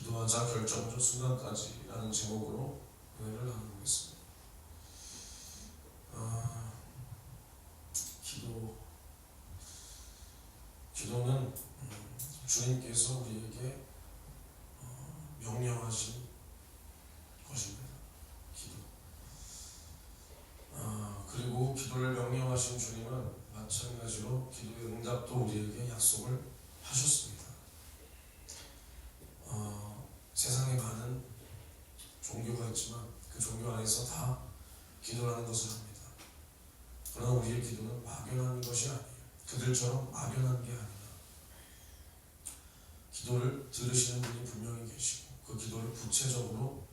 기도하자 결정적 순간까지라는 제목으로 은혜를 나누겠습니다. 기도는 주님께서 우리에게 명령하신 것입니다. 그리고 기도를 명령하신 주님은 마찬가지로 기도의 응답도 우리에게 약속을 하셨습니다. 세상에 많은 종교가 있지만 그 종교 안에서 다 기도라는 것을 합니다. 그러나 우리의 기도는 막연한 것이 아니에요. 그들처럼 막연한 게 아니라 기도를 들으시는 분이 분명히 계시고 그 기도를 구체적으로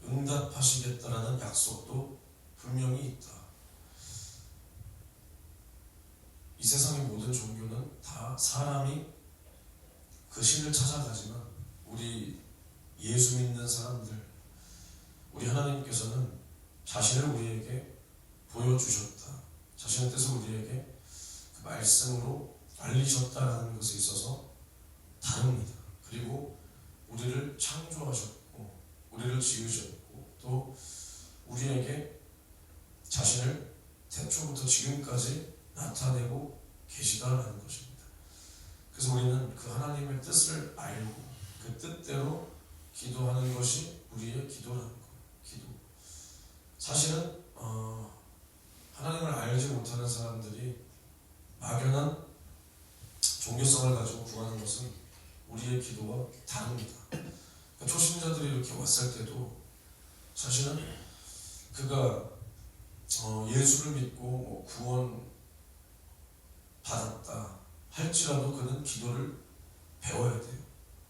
응답하시겠다라는 약속도 분명히 있다. 이 세상의 모든 종교는 다 사람이 그 신을 찾아가지만 우리 예수 믿는 사람들, 우리 하나님께서는 자신을 우리에게 보여주셨다. 자신의 뜻을 우리에게 그 말씀으로 알리셨다라는 것에 있어서 다릅니다. 그리고 우리를 창조하셨고 우리를 지으셨고 또 우리에게 자신을 태초부터 지금까지 나타내고 계시다라는 것입니다. 그래서 우리는 그 하나님의 뜻을 알고 그 뜻대로 기도하는 것이 우리의 기도라는 거예요. 기도. 사실은 하나님을 알지 못하는 사람들이 막연한 종교성을 가지고 구하는 것은 우리의 기도와 다릅니다. 그러니까 초신자들이 이렇게 왔을 때도 사실은 그가 예수를 믿고 구원 받았다 할지라도 그는 기도를 배워야 돼요.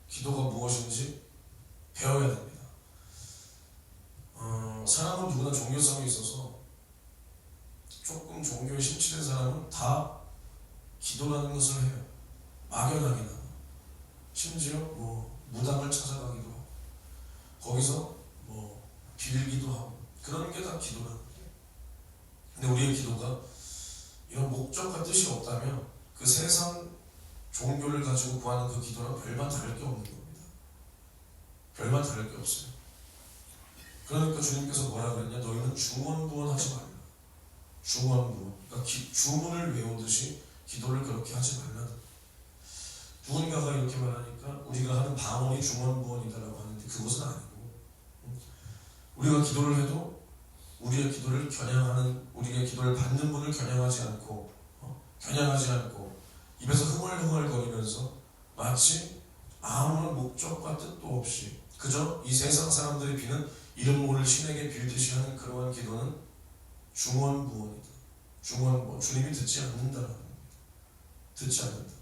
기도가 무엇인지 배워야 됩니다. 사람은 누구나 종교성이 있어서 조금 종교에 심취된 사람은 다 기도라는 것을 해요. 막연하게나 심지어 무당을 찾아가기도 하고 거기서 빌기도 하고 그런 게 다 기도라는 거예요. 근데 우리의 기도가 이런 목적과 뜻이 없다면 그 세상 종교를 가지고 구하는 그 기도랑 별반 다를 게 없는 겁니다. 별반 다를 게 없어요. 그러니까 주님께서 뭐라 그랬냐? 너희는 중언부언하지 말라. 중언부언. 그러니까 주문을 외우듯이 기도를 그렇게 하지 말라는. 누군가가 이렇게 말하니까 우리가 하는 방언이 중언부언이다라고 하는데 그것은 아니고 우리가 기도를 해도 우리의 기도를 겨냥하는 우리의 기도를 받는 분을 겨냥하지 않고 입에서 흥얼흥얼거리면서 마치 아무런 목적과 뜻도 없이 그저 이 세상 사람들이 비는 이름 모를 신에게 빌듯이 하는 그러한 기도는 중언부언이다. 중언부언. 주님이 듣지 않는다라는 겁니다. 듣지 않는다.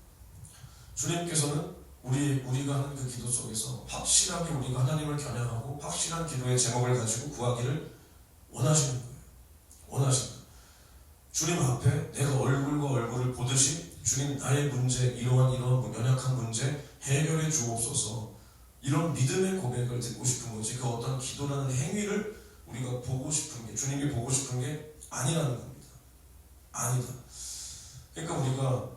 주님께서는 우리가 하는 그 기도 속에서 확실하게 우리가 하나님을 겨냥하고 확실한 기도의 제목을 가지고 구하기를 원하시는 거예요. 원하신다. 주님 앞에 내가 얼굴과 얼굴을 보듯이 주님 나의 문제 이러한 연약한 문제 해결해 주옵소서 이런 믿음의 고백을 듣고 싶은 거지 그 어떤 기도라는 행위를 우리가 보고 싶은 게 주님이 보고 싶은 게 아니라는 겁니다. 아니다. 그러니까 우리가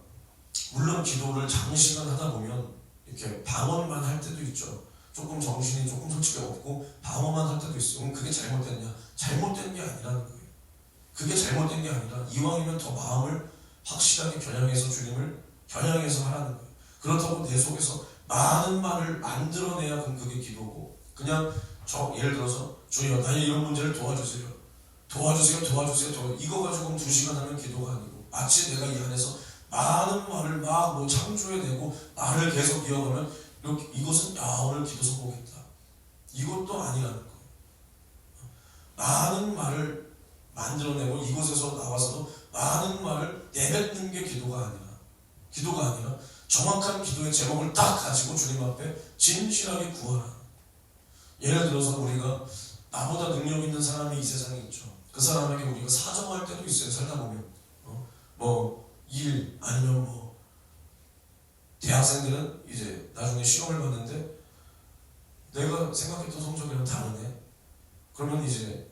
물론 기도를 장시간 하다 보면 이렇게 방언만 할 때도 있죠. 조금 정신이 조금 솔직히 없고 방언만 할 때도 있어요. 그럼 그게 잘못됐냐? 잘못된 게 아니라는 거예요. 그게 잘못된 게 아니라 이왕이면 더 마음을 확실하게 겨냥해서 주님을 겨냥해서 하라는 거예요. 그렇다고 내 속에서 많은 말을 만들어내야 그게 기도고 그냥 예를 들어서 주여 나의 이런 문제를 도와주세요. 이거 가지고 2시간 하면 기도가 아니고 마치 내가 이 안에서 많은 말을 막 창조해내고 말을 계속 이어가면 이것은 오늘 기도 성공했다. 이것도 아니라는 거예요. 많은 말을 만들어내고 이곳에서 나와서도 많은 말을 내뱉는 게 기도가 아니라 정확한 기도의 제목을 딱 가지고 주님 앞에 진실하게 구하라. 예를 들어서 우리가 나보다 능력 있는 사람이 이 세상에 있죠. 그 사람에게 우리가 사정할 때도 있어요. 살다 보면 일 아니면 대학생들은 이제 나중에 시험을 봤는데 내가 생각했던 성적이랑 다르네. 그러면 이제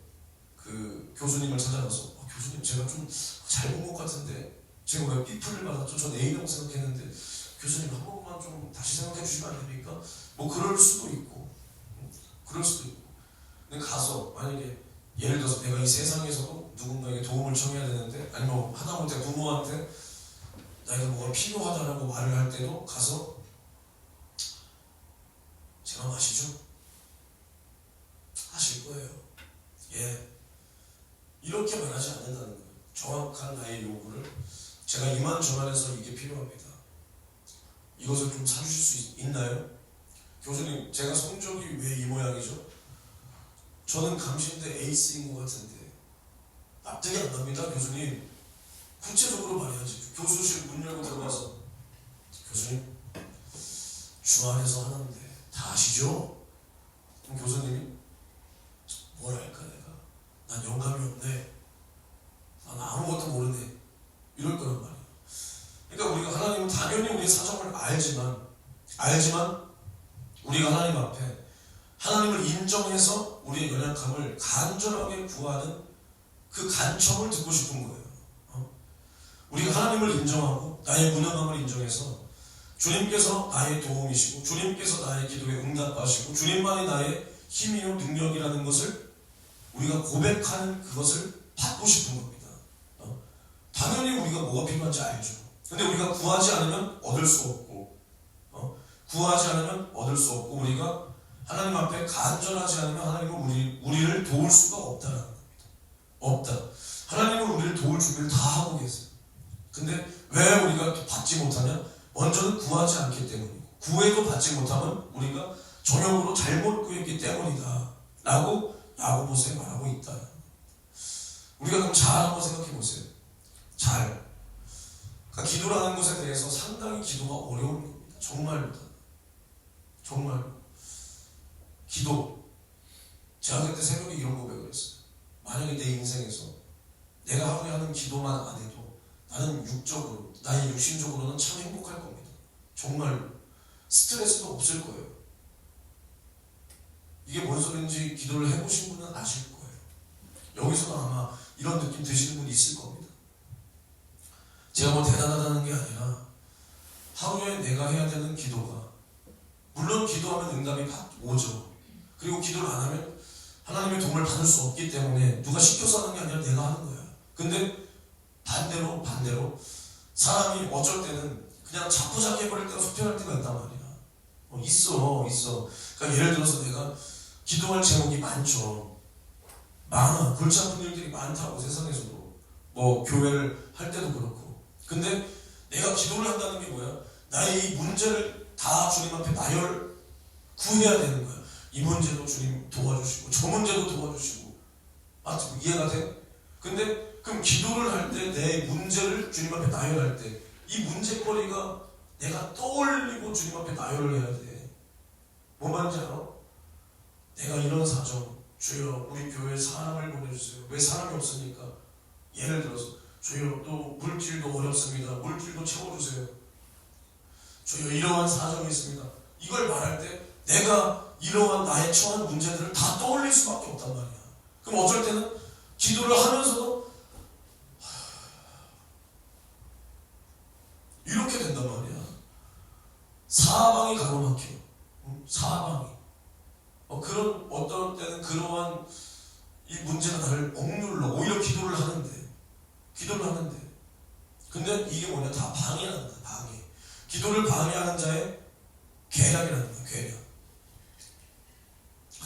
그 교수님을 찾아가서 교수님 제가 좀 잘 본 것 같은데 제가 왜 B플을 받았죠? 전 A라고 생각했는데 교수님 한 번만 좀 다시 생각해 주시면 안 됩니까? 뭐 그럴 수도 있고, 그럴 수도 있고. 근데 가서 만약에 예를 들어서 내가 이 세상에서도 누군가에게 도움을 청해야 되는데, 아니면 뭐 하다못해 부모한테 나에게 뭐가 필요하다라고 말을 할 때도 가서 제가 마시죠? 하실 거예요. 예. 이렇게 말하지 않는다는 거예요. 정확한 나의 요구를 제가 이만저만해서 이게 필요합니다. 이것을 좀 사주실 수 있나요? 교수님, 제가 성적이 왜 이 모양이죠? 저는 감시인데 에이스인 것 같은데 납득이 안 갑니다. 교수님, 구체적으로 말해야지. 교수실 문 열고 들어가서 교수님, 주안에서 하는데 다 아시죠? 그럼 교수님이 뭘 할까 내가? 난 영감이 없네. 난 아무것도 모르네. 이럴 거란 말이야. 그러니까 우리가 하나님은 당연히 우리의 사정을 알지만 우리가 하나님 앞에 하나님을 인정해서 우리의 연약함을 간절하게 구하는 그 간청을 듣고 싶은 거예요. 우리가 하나님을 인정하고 나의 무능함을 인정해서 주님께서 나의 도움이시고 주님께서 나의 기도에 응답하시고 주님만이 나의 힘이요 능력이라는 것을 우리가 고백하는 그것을 받고 싶은 겁니다. 당연히 우리가 뭐가 필요한지 알죠. 근데 우리가 구하지 않으면 얻을 수 없고 구하지 않으면 얻을 수 없고 우리가 하나님 앞에 간절하지 않으면 하나님은 우리를 도울 수가 없다라는 겁니다. 없다. 하나님은 우리를 도울 준비를 다 하고 계세요. 근데 왜 우리가 받지 못하냐? 먼저는 구하지 않기 때문이고 구해도 받지 못하면 우리가 전형으로 잘못 구했기 때문이다 라고 야고보서에 말하고 있다. 우리가 그럼 잘 한번 생각해 보세요. 잘. 그러니까 기도라는 것에 대해서 상당히 기도가 어려운 겁니다. 정말로. 기도. 제가 그때 새벽에 이런 고백을 했어요. 만약에 내 인생에서 내가 하루에 하는 기도만 안 해도 나는 나의 육신적으로는 참 행복할 겁니다. 정말로. 스트레스도 없을 거예요. 이게 뭔 소리인지 기도를 해보신 분은 아실 거예요. 여기서도 아마 이런 느낌 드시는 분이 있을 겁니다. 제가 뭐 대단하다는 게 아니라 하루에 내가 해야 되는 기도가 물론 기도하면 응답이 오죠. 그리고 기도를 안 하면 하나님의 도움을 받을 수 없기 때문에 누가 시켜서 하는 게 아니라 내가 하는 거야. 근데 반대로 사람이 어쩔 때는 그냥 자꾸자꾸 해버릴 때가 속편할 때가 있단 말이야. 있어. 그러니까 예를 들어서 내가 기도할 제목이 많아. 골치 아픈 일들이 많다고 세상에서도. 뭐 교회를 할 때도 그렇고. 근데 내가 기도를 한다는 게 뭐야? 나의 이 문제를 다 주님 앞에 구해야 되는 거야. 이 문제도 주님 도와주시고 저 문제도 도와주시고. 맞지? 이해가 돼? 근데 그럼 기도를 할 때 내 문제를 주님 앞에 나열할 때 이 문제거리가 내가 떠올리고 주님 앞에 나열을 해야 돼. 뭔 말인지 알아? 내가 이런 사정, 주여 우리 교회에 사람을 보내주세요. 왜 사람이 없으니까? 예를 들어서 주여 또 물질도 어렵습니다. 물질도 채워주세요. 주여 이러한 사정이 있습니다. 이걸 말할 때 내가 이러한 나의 처한 문제들을 다 떠올릴 수밖에 없단 말이야. 그럼 어쩔 때는 기도를 하면서도 이렇게 된단 말이야. 사방이 가로막혀. 사방이. 그런 어떤 때는 그러한 이 문제가 나를 억눌러. 오히려 기도를 하는데. 근데 이게 뭐냐? 다 방해하는 거야. 방해. 기도를 방해하는 자의 계략이라는 거야. 계략.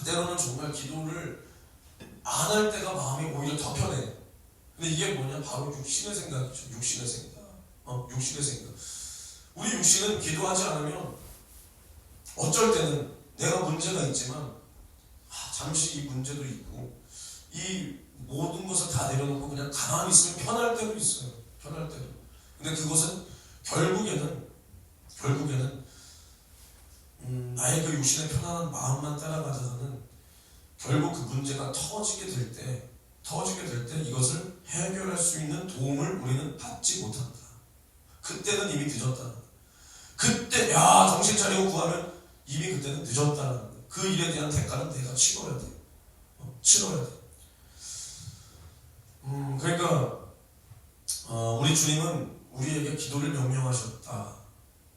때로는 정말 기도를 안 할 때가 마음이 오히려 더 편해. 근데 이게 뭐냐? 바로 육신의 생각이죠. 육신의 생각. 우리 육신은 기도하지 않으면 어쩔 때는 내가 문제가 있지만 잠시 이 문제도 있고 이 모든 것을 다 내려놓고 그냥 가만히 있으면 편할 때도 있어요. 근데 그것은 결국에는 나의 그 육신의 편안한 마음만 따라가다가는 결국 그 문제가 터지게 될 때 이것을 해결할 수 있는 도움을 우리는 받지 못한다. 그때는 이미 늦었다. 그때 정신 차리고 구하면 이미 그때는 늦었다는 거야. 그 일에 대한 대가는 내가 치러야 돼. 그러니까 우리 주님은 우리에게 기도를 명령하셨다.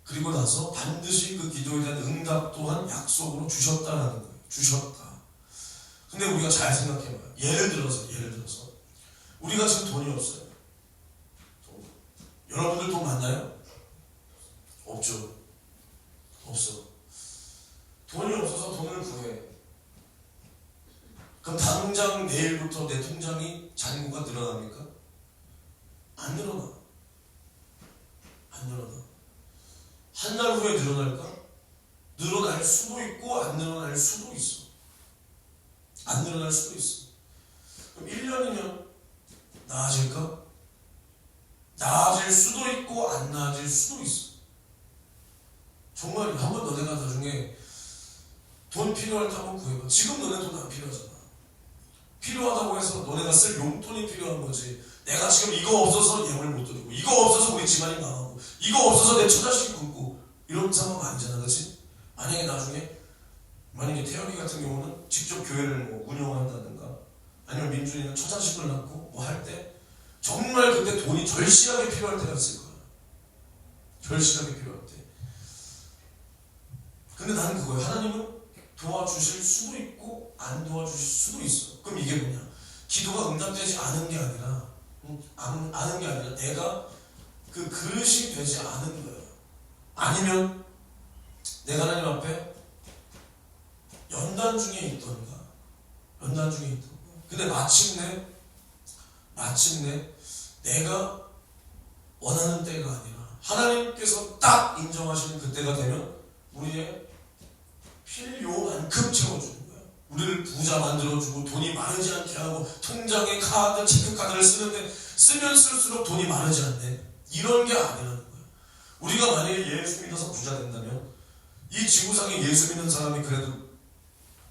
그리고 나서 반드시 그 기도에 대한 응답 또한 약속으로 주셨다라는 거예요. 주셨다. 근데 우리가 잘 생각해봐요. 예를 들어서 우리가 지금 돈이 없어요. 여러분들 돈 많나요? 없죠. 없어. 돈이 없어서 돈을 구해. 그럼 당장 내일부터 내 통장이 잔고가 늘어납니까? 안 늘어나. 안 늘어나. 한 달 후에 늘어날까? 늘어날 수도 있고 안 늘어날 수도 있어. 안 늘어날 수도 있어. 그럼 1년이면 나아질까? 나아질 수도 있고 안 나아질 수도 있어. 정말 한번 너네가 나중에 돈 필요할 때 한번 구해봐. 지금 너네 돈 안 필요하잖아. 필요하다고 해서 너네가 쓸 용돈이 필요한 거지. 내가 지금 이거 없어서 예물 못 드리고, 이거 없어서 우리 집안이 망하고, 이거 없어서 내 처자식이 굶고, 이런 상황 아니잖아, 그렇지? 만약에 태연이 같은 경우는 직접 교회를 뭐 운영한다든가, 아니면 민준이는 처자식을 낳고 뭐 할 때 정말 그때 돈이 절실하게 필요할 때가 있을 거야. 절실하게 필요할 때. 근데 나는 그거야. 하나님은 도와주실 수도 있고 안 도와주실 수도 있어. 그럼 이게 뭐냐? 기도가 응답되지 않은 게 아니라 내가 그 그릇이 되지 않은 거예요. 아니면 내가 하나님 앞에 연단 중에 있던가. 근데 마침내 내가 원하는 때가 아니라 하나님께서 딱 인정하시는 그때가 되면 우리의 필요만큼 채워주는 거야. 우리를 부자 만들어주고 돈이 마르지 않게 하고 통장에 카드, 체크카드를 쓰면 쓸수록 돈이 마르지 않네. 이런 게 아니라는 거야. 우리가 만약에 예수 믿어서 부자 된다면 이 지구상에 예수 믿는 사람이 그래도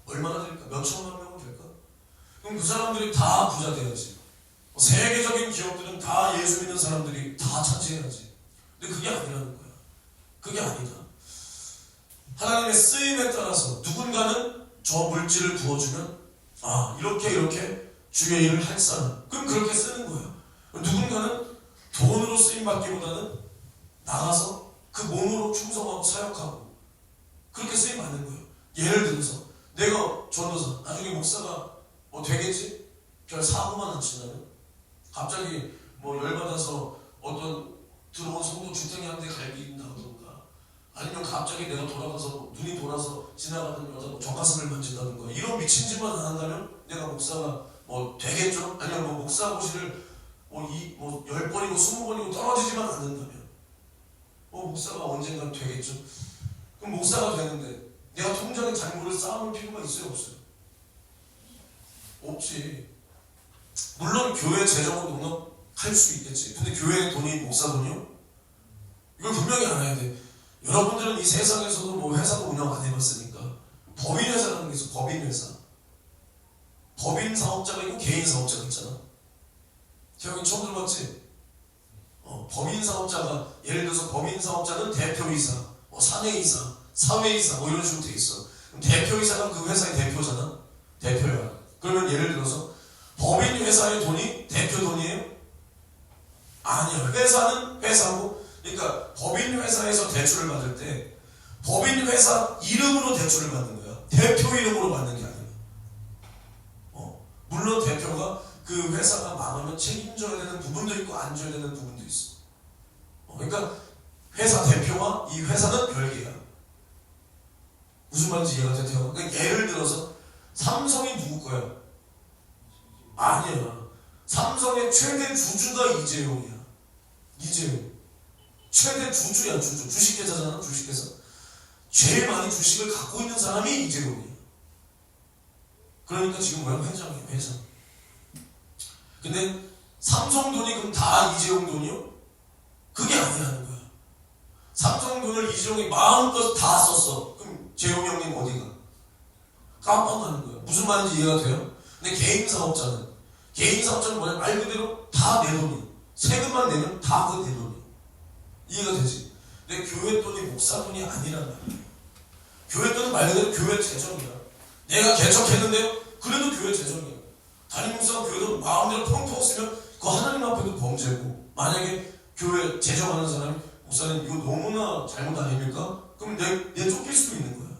얼마나 될까? 몇 천만 명은 될까? 그럼 그 사람들이 다 부자 돼야지. 세계적인 기업들은 다 예수 믿는 사람들이 다 차지해야지. 근데 그게 아니라는 거야. 그게 아니다. 하나님의 쓰임에 따라서 누군가는 저 물질을 부어주면 이렇게 주의 일을 할 사람, 그럼 그렇게 쓰는 거예요. 누군가는 돈으로 쓰임받기보다는 나가서 그 몸으로 충성하고 사역하고 그렇게 쓰임받는 거예요. 예를 들어서 내가 전도사, 나중에 목사가 되겠지? 별 사고만 안 친다면 갑자기 열받아서 어떤 들어온 성도 주택에 한 대 갈긴다던가, 아니면 갑자기 내가 눈이 돌아서 지나가는 여자 젖가슴을 만진다든가, 이런 미친 짓만 안 한다면 내가 목사가 되겠죠? 아니면 목사 고시를 10번이고 20번이고 떨어지지만 않는다면 목사가 언젠간 되겠죠? 그럼 목사가 되는데 내가 통장에 잔고를 쌓아놓을 필요가 있어요, 없어요? 없지. 물론 교회 재정은 넉넉할 수 있겠지. 근데 교회의 돈이 목사 돈이요? 이걸 분명히 알아야 돼. 여러분들은 이 세상에서도 회사도 운영 안 해봤으니까 법인회사라는 게 있어. 법인회사. 법인 사업자가 있고 개인 사업자가 있잖아. 태영이 처음 들어봤지? 법인 사업자가, 예를 들어서 법인 사업자는 대표이사, 사내이사, 사회이사 이런 식으로 돼 있어. 그럼 대표이사가 그 회사의 대표잖아. 대표야. 그러면 예를 들어서 법인 회사의 돈이 대표 돈이에요? 아니야. 회사는 회사고, 그러니까 법인 회사에서 대출을 받을 때 법인 회사 이름으로 대출을 받는 거야. 대표 이름으로 받는 게 아니야. 물론 대표가 그 회사가 망하면 책임져야 되는 부분도 있고 안 져야 되는 부분도 있어. 그러니까 회사 대표와 이 회사는 별개야. 무슨 말인지 이해가 되세요? 그러니까 예를 들어서 삼성이 누구 거야? 아니야. 삼성의 최대 주주가 이재용이야. 이재용. 최대 주주야, 주주. 주식회사잖아, 주식회사. 제일 많이 주식을 갖고 있는 사람이 이재용이야. 그러니까 지금 뭐야? 회장이야, 회장. 근데 삼성 돈이 그럼 다 이재용 돈이요? 그게 아니라는 거야. 삼성 돈을 이재용이 마음껏 다 썼어. 그럼 재용이 형님 어디가? 깜빡하는 거야. 무슨 말인지 이해가 돼요? 근데 개인 사업자는 뭐냐? 말 그대로 다 내 돈이야. 세금만 내면 다 그 내 돈이야. 이해가 되지? 근데 교회 돈이 목사 돈이 아니란 말이야. 교회 돈은 말 그대로 교회 재정이야. 내가 개척했는데요? 그래도 교회 재정이야. 담임 목사가 교회 돈 마음대로 펑펑 쓰면 그거 하나님 앞에도 범죄고, 만약에 교회 재정하는 사람이 목사님 이거 너무나 잘못 아닙니까? 그럼 내 쫓길 수도 있는 거야.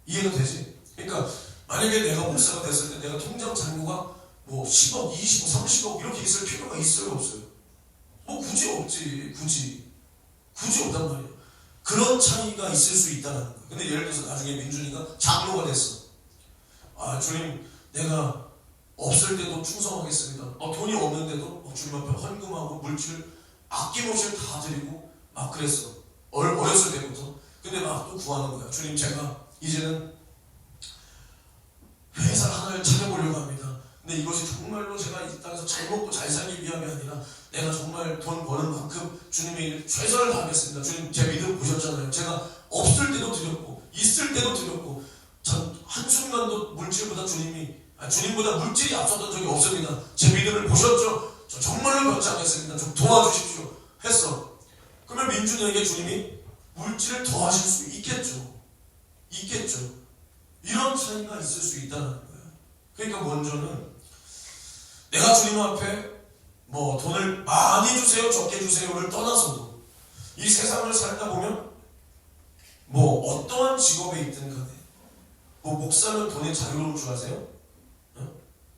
이해가 되지? 그러니까 만약에 내가 목사가 됐을 때 내가 통장 잔고가 뭐 10억, 20억, 30억 이렇게 있을 필요가 있어요, 없어요? 뭐 굳이 없지. 굳이 없단 말이야. 그런 차이가 있을 수 있다는 거야. 근데 예를 들어서 나중에 민준이가 장로가 됐어. 아 주님, 내가 없을 때도 충성하겠습니다. 돈이 없는데도 주님 앞에 헌금하고 물질 아낌없이 다 드리고 막 그랬어. 어렸을 때부터. 근데 막 또 구하는 거야. 주님, 제가 이제는 회사 하나를 차려보려고 합니다. 근데 이것이 정말로 제가 이 땅에서 잘 먹고 잘 살기 위함이 아니라 내가 정말 돈 버는 만큼 주님의 일 최선을 다하겠습니다. 주님, 제 믿음 보셨잖아요. 제가 없을 때도 드렸고 있을 때도 드렸고 전 한순간도 물질보다 주님보다 물질이 앞섰던 적이 없습니다. 제 믿음을 보셨죠? 저 정말로 변치 않겠습니다. 좀 도와주십시오 했어. 그러면 민준이에게 주님이 물질을 더하실 수 있겠죠. 이런 차이가 있을 수 있다는 거예요. 그러니까 먼저는 내가 주님 앞에 뭐 돈을 많이 주세요, 적게 주세요를 떠나서도 이 세상을 살다 보면 뭐 어떠한 직업에 있든 간에 뭐 목사는 돈이 자유로운 줄 아세요?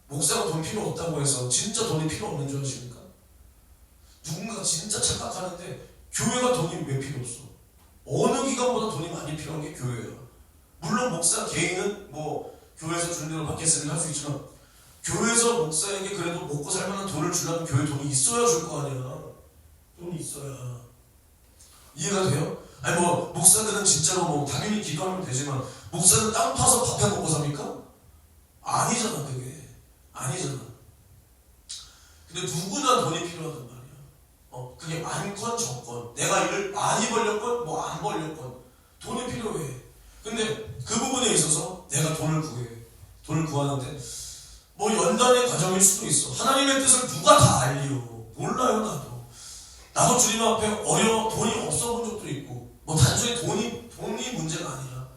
목사가 돈 필요 없다고 해서 진짜 돈이 필요 없는 줄 아십니까? 누군가 진짜 착각하는데 교회가 돈이 왜 필요 없어? 어느 기관보다 돈이 많이 필요한 게 교회야. 물론 목사 개인은 뭐 교회에서 주는 대로 받겠으면 할 수 있지만 교회에서 목사에게 그래도 먹고 살만한 돈을 주려면 교회 돈이 있어야 줄 거 아니야. 돈이 있어야. 이해가 돼요? 아니 뭐 목사들은 진짜로 뭐 당연히 기도하면 되지만 목사는 땅 파서 밥해 먹고 삽니까? 아니잖아. 그게 아니잖아. 근데 누구나 돈이 필요하단 말이야. 그게 많건 적건 내가 일을 많이 벌렸건 뭐 안 벌렸건 돈이 필요해. 근데 그 부분에 있어서 내가 돈을 구하는데 뭐 연단의 과정일 수도 있어. 하나님의 뜻을 누가 다 알리요? 몰라요. 나도 주님 앞에 돈이 없어 본 적도 있고 뭐 단순히 돈이 문제가 아니라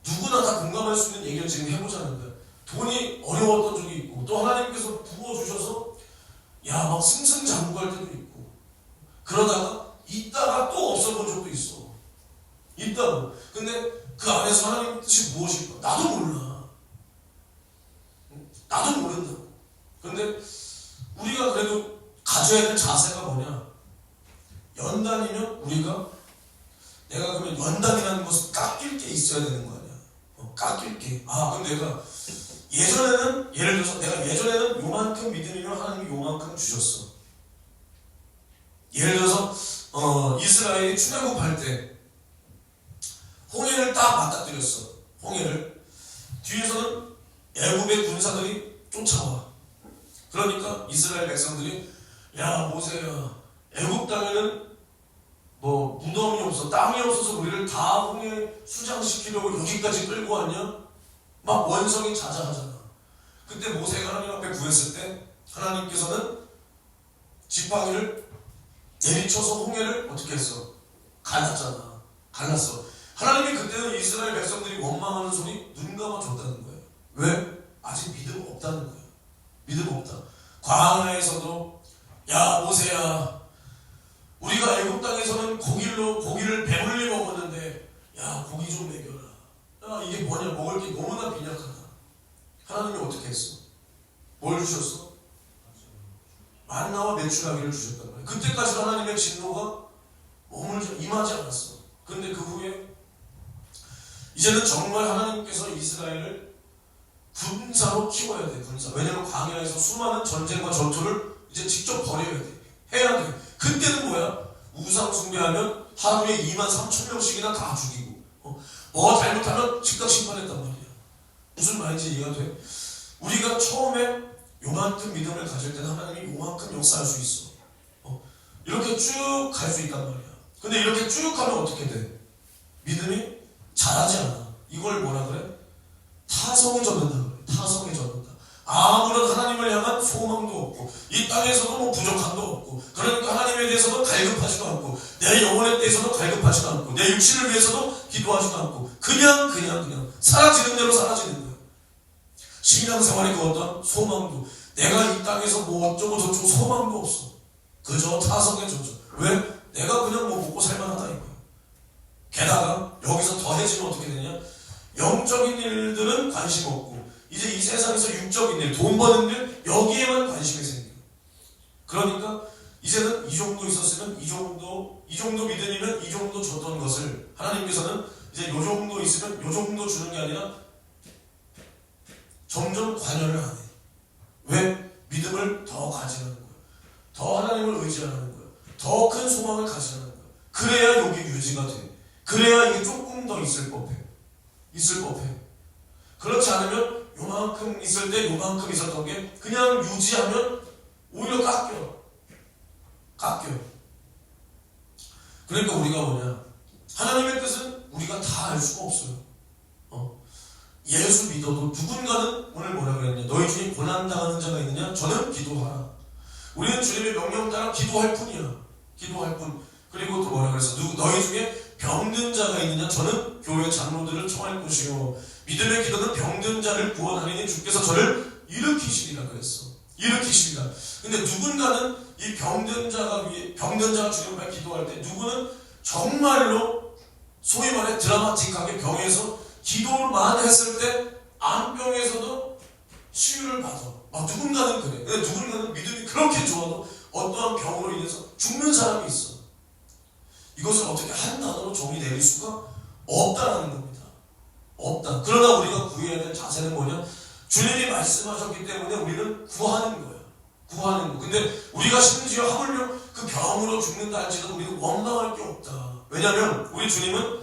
누구나 다 공감할 수 있는 얘기를 지금 해보자는 거야. 돈이 어려웠던 적이 있고 또 하나님께서 부어주셔서 막 승승장구할 때도 있고 그러다가 있다가 또 없어 본 적도 있어. 있다고. 근데 그 안에서 하나님 뜻이 무엇일까? 나도 몰라. 나도 모른다고. 근데 우리가 그래도 가져야 될 자세가 뭐냐? 연단이면 내가 그러면 연단이라는 것을 깎일 게 있어야 되는 거 아니야? 깎일 게. 그럼 내가 예를 들어서 내가 예전에는 요만큼 믿음이면 하나님이 요만큼 주셨어. 예를 들어서 이스라엘이 출애굽할 때 홍해를 딱 맞닥뜨렸어. 홍해를. 뒤에서는 애굽의 군사들이 쫓아와. 그러니까 이스라엘 백성들이 야 모세야, 애굽 땅에는 뭐 무덤이 없어, 땅이 없어서 우리를 다 홍해 수장시키려고 여기까지 끌고 왔냐? 막 원성이 자자하잖아. 그때 모세가 하나님 앞에 구했을 때 하나님께서는 지팡이를 내리쳐서 홍해를 어떻게 했어? 갈랐어. 하나님이 그때는 이스라엘 백성들이 원망하는 소리 눈 감아줬다는 거예요. 왜? 아직 믿음 없다는 거예요. 믿음 없다. 광야에서도 야 모세야, 우리가 애굽 땅에서는 고기를 배불리 먹었는데 야 고기 좀 먹여라. 야 이게 뭐냐, 먹을 게 너무나 빈약하다. 하나님이 어떻게 했어? 뭘 주셨어? 만나와 메추라기를 주셨단 말이야. 그때까지 하나님의 진노가 임하지 않았어. 근데 그 후에 이제는 정말 하나님께서 이스라엘을 군사로 키워야 돼. 군사. 왜냐면 광야에서 수많은 전쟁과 전투를 이제 직접 벌여야 돼. 해야 돼. 그때는 뭐야? 우상 숭배하면 하루에 23,000명씩이나 다 죽이고 뭐 잘못하면 즉각 심판했단 말이야. 무슨 말인지 이해가 돼? 우리가 처음에 요만큼 믿음을 가질 때는 하나님이 요만큼 역사할 수 있어. 이렇게 쭉 갈 수 있단 말이야. 근데 이렇게 쭉 가면 어떻게 돼? 믿음이 자라지 않아. 이걸 뭐라 그래? 타성에 젖는다 그래. 타성에 젖는다. 아무런 하나님을 향한 소망도 없고 이 땅에서도 뭐 부족함도 없고 그러니까 하나님에 대해서도 갈급하지도 않고 내 영혼에 대해서도 갈급하지도 않고 내 육신을 위해서도 기도하지도 않고 그냥 사라지는 대로 사라지는 거야. 신앙생활의 그 어떤 소망도 내가 이 땅에서 뭐 어쩌고 저쩌고 소망도 없어. 그저 타성에 젖어. 왜? 내가 그냥 뭐 먹고 살만하다 이거야. 게다가 여기서 더해지면 어떻게 되냐? 영적인 일들은 관심 없고 이제 이 세상에서 육적인 일, 돈 버는 일 여기에만 관심이 생겨. 그러니까 이제는 이 정도 있었으면 이 정도 믿음이면 이 정도 줬던 것을 하나님께서는 이제 요 정도 있으면 요 정도 주는 게 아니라 점점 관여를 안 해. 왜? 믿음을 더 가지라는 거야. 더 하나님을 의지하는 거야. 더 큰 소망을 가지라는 거야. 그래야 여기 유지가 돼. 그래야 이게 조금 더 있을 법해. 있을 법해. 그렇지 않으면 요만큼 있을 때 요만큼 있었던 게 그냥 유지하면 오히려 깎여. 그러니까 우리가 뭐냐? 하나님의 뜻은 우리가 다 알 수가 없어요. 예수 믿어도 누군가는 오늘 뭐라 그랬냐? 너희 중에 고난당하는 자가 있느냐? 저는 기도하라. 우리는 주님의 명령 따라 기도할 뿐이야. 기도할 뿐. 그리고 또 뭐라 그랬어? 너희 중에 병든 자가 있느냐? 저는 교회 장로들을 청할 것이요. 믿음의 기도는 병든 자를 구원하리니 주께서 저를 일으키시리라 그랬어. 일으키시리라. 근데 누군가는 이 병든 자가 주님 앞에 기도할 때 누구는 정말로 소위 말해 드라마틱하게 병에서 기도만 했을 때 암병에서도 치유를 받아. 누군가는 그래. 근데 누군가는 믿음이 그렇게 좋아도 어떠한 병으로 인해서 죽는 사람이 있어. 이것을 어떻게 한 단어로 정의 내릴 수가 없다라는 겁니다. 없다. 그러나 우리가 구해야 될 자세는 뭐냐? 주님이 말씀하셨기 때문에 우리는 구하는 거야. 구하는 거. 근데 우리가 심지어 하물며 그 병으로 죽는다 할지라도 우리는 원망할 게 없다. 왜냐하면 우리 주님은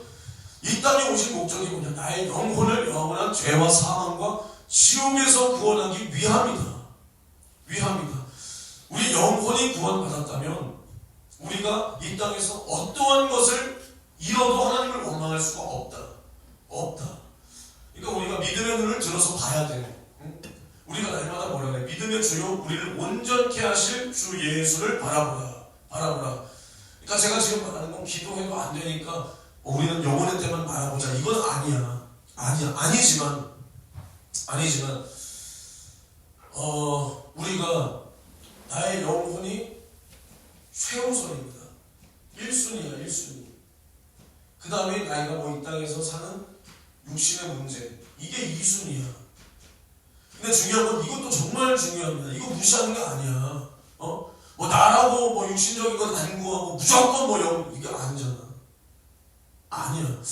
이 땅에 오신 목적이 뭐냐? 나의 영혼을 영원한 죄와 사망과 지옥에서 구원하기 위함이다. 위함이다. 우리 영혼이 구원받았다면 우리가 이 땅에서 어떠한 것을 잃어도 하나님을 원망할 수가 없다. 없다. 그러니까 우리가 믿음의 눈을 들어서 봐야 돼. 우리가 날마다 뭐라 그래? 믿음의 주요 우리를 온전케 하실 주 예수를 바라보라. 바라보라. 그러니까 제가 지금 말하는 건 기도해도 안 되니까 우리는 영혼의 때만 바라보자. 이건 아니야. 아니지만 우리가 나의 영혼이 최우선입니다. 1순위야, 1순위. 그 다음에 나이가 이 땅에서 사는 육신의 문제. 이게 2순위야. 근데 중요한 건 이것도 정말 중요합니다. 이거 무시하는 게 아니야. 나라고 육신적인 건 안 구하고 무조건 이게 아니잖아. 아니야.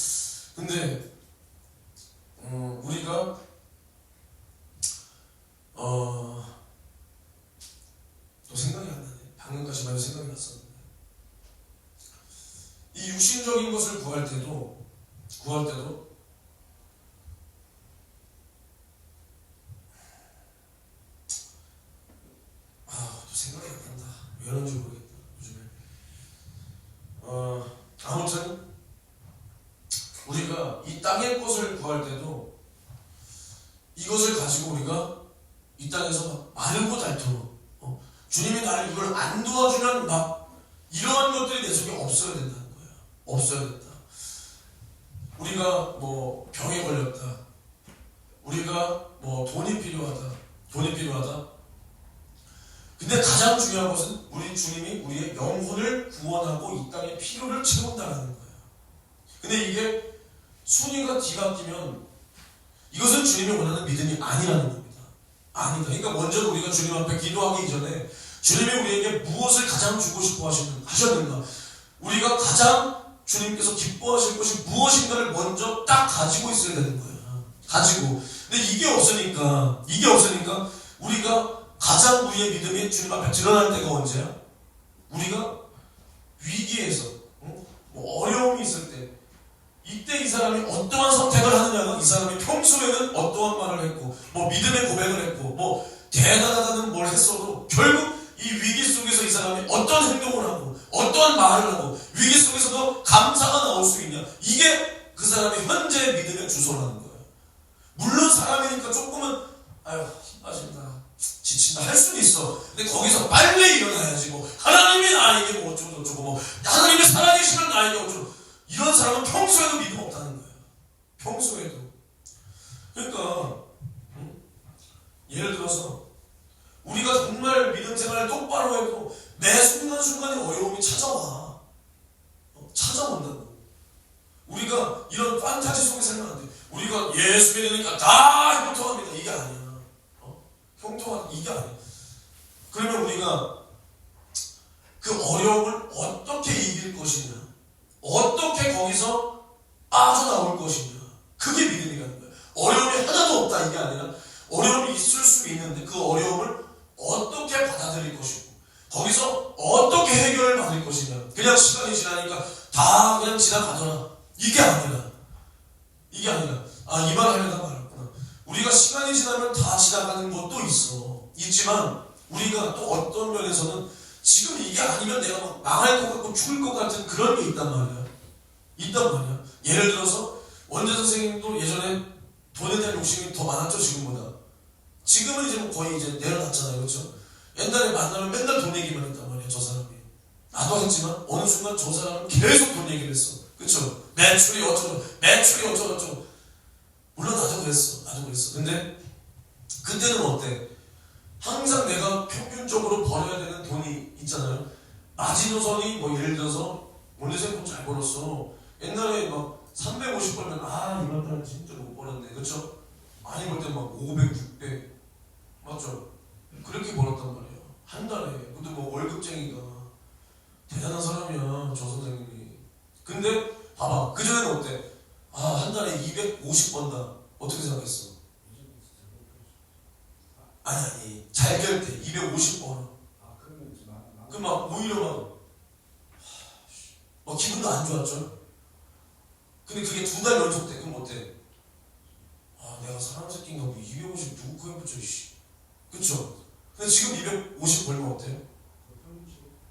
근데 우리가 또 생각이 안 나네. 방금까지만 해도 생각이 났었는데 이 육신적인 것을 구할 때도 또 생각이 안 난다. 왜 그런지 모르겠다. 요즘에 아무튼 우리가 이 땅의 것을 구할 때도 이것을 가지고 우리가 이 땅에서 마르고 닳도록 주님이 나를 이걸 안 도와주면 이러한 것들이 내 속에 없어야 된다는 거야. 없어야 된다. 우리가 병에 걸렸다. 우리가 돈이 필요하다. 근데 가장 중요한 것은 우리 주님이 우리의 영혼을 구원하고 이 땅의 필요를 채운다는 거야. 근데 이게 순위가 뒤바뀌면 이것은 주님이 원하는 믿음이 아니라는 겁니다. 아니다. 그러니까 먼저 우리가 주님 앞에 기도하기 이전에 주님이 우리에게 무엇을 가장 주고 싶어 하셨는가? 우리가 가장 주님께서 기뻐하실 것이 무엇인가를 먼저 딱 가지고 있어야 되는 거야. 가지고. 근데 이게 없으니까 우리가 가장 우리의 믿음이 주님 앞에 드러날 때가 언제야? 우리가 위기에서 어려움이 있을 때 이때 이 사람이 어떠한 선택을 하느냐가 이 사람이 평소에는 어떠한 말을 했고 믿음의 고백을 했고 대단하다는 뭘 했어도 결국 이 위기 속에서 이 사람이 어떤 행동을 하고 어떠한 말을 하고 위기 속에서도 감사가 나올 수 있냐. 이게 그 사람의 현재의 믿음의 주소라는 거예요. 물론 사람이니까 조금은 힘 빠진다, 지친다 할 수는 있어. 근데 거기서 빨리 일어나야지. 하나님이 나에게 어쩌고 하나님의 살아계시는 나에게 어쩌고. 이런 사람은 평소에도 믿음 없다는 거예요. 평소에도. 그러니까 예를 들어서 우리가 정말 믿음 생활을 똑바로 해도 매 순간순간에 어려움이 찾아와. 예수 믿으니까 다 형통합니다. 이게 아니야. 형통한 이게 아니야. 그러면 우리가 그 어려움을 어떻게 이길 것이냐, 어떻게 거기서 빠져나올 것이냐, 그게 믿음이라는 거야. 어려움이 하나도 없다 이게 아니라 어려움이 있을 수 있는데 그 어려움을 어떻게 받아들일 것이고 거기서 어떻게 해결을 받을 것이냐. 그냥 시간이 지나니까 다 그냥 지나가더라 이게 아니라 이 말 하려다 말았구나. 우리가 시간이 지나면 다 지나가는 것도 있지만 우리가 또 어떤 면에서는 지금 이게 아니면 내가 막 망할 것 같고 죽을 것 같은 그런 게 있단 말이야. 예를 들어서 원재 선생님도 예전에 돈에 대한 욕심이 더 많았죠. 지금보다. 지금은 이제 뭐 거의 이제 내려놨잖아요. 그렇죠? 옛날에 만나면 맨날 돈 얘기만 했단 말이야. 저 사람이. 나도 했지만 어느 순간 저 사람은 계속 돈 얘기를 했어. 그렇죠? 매출이 어쩌고 물론 나도 그랬어. 근데 그때는 어때? 항상 내가 평균적으로 벌어야 되는 돈이 있잖아요. 마지노선이 뭐 예를 들어서 원래 생각 잘 벌었어. 옛날에 막 350 벌면 이번 달은 진짜 못 벌었네. 그렇죠? 많이 벌 때 막 500, 600 맞죠? 그렇게 벌었단 말이야. 한 달에. 근데 뭐 월급쟁이가 대단한 사람이야. 저 선생님이. 근데 봐봐. 그전에는 어때? 한 달에 250 번다. 어떻게 생각했어? 아니 잘 될 때 250 벌어. 그럼 막 오히려 막 기분도 안 좋았죠. 근데 그게 2달 연속 돼. 그럼 어때? 내가 사람 새끼인가 뭐 250 누구 코에 붙여 씨. 그쵸? 근데 지금 250 벌면 어때요?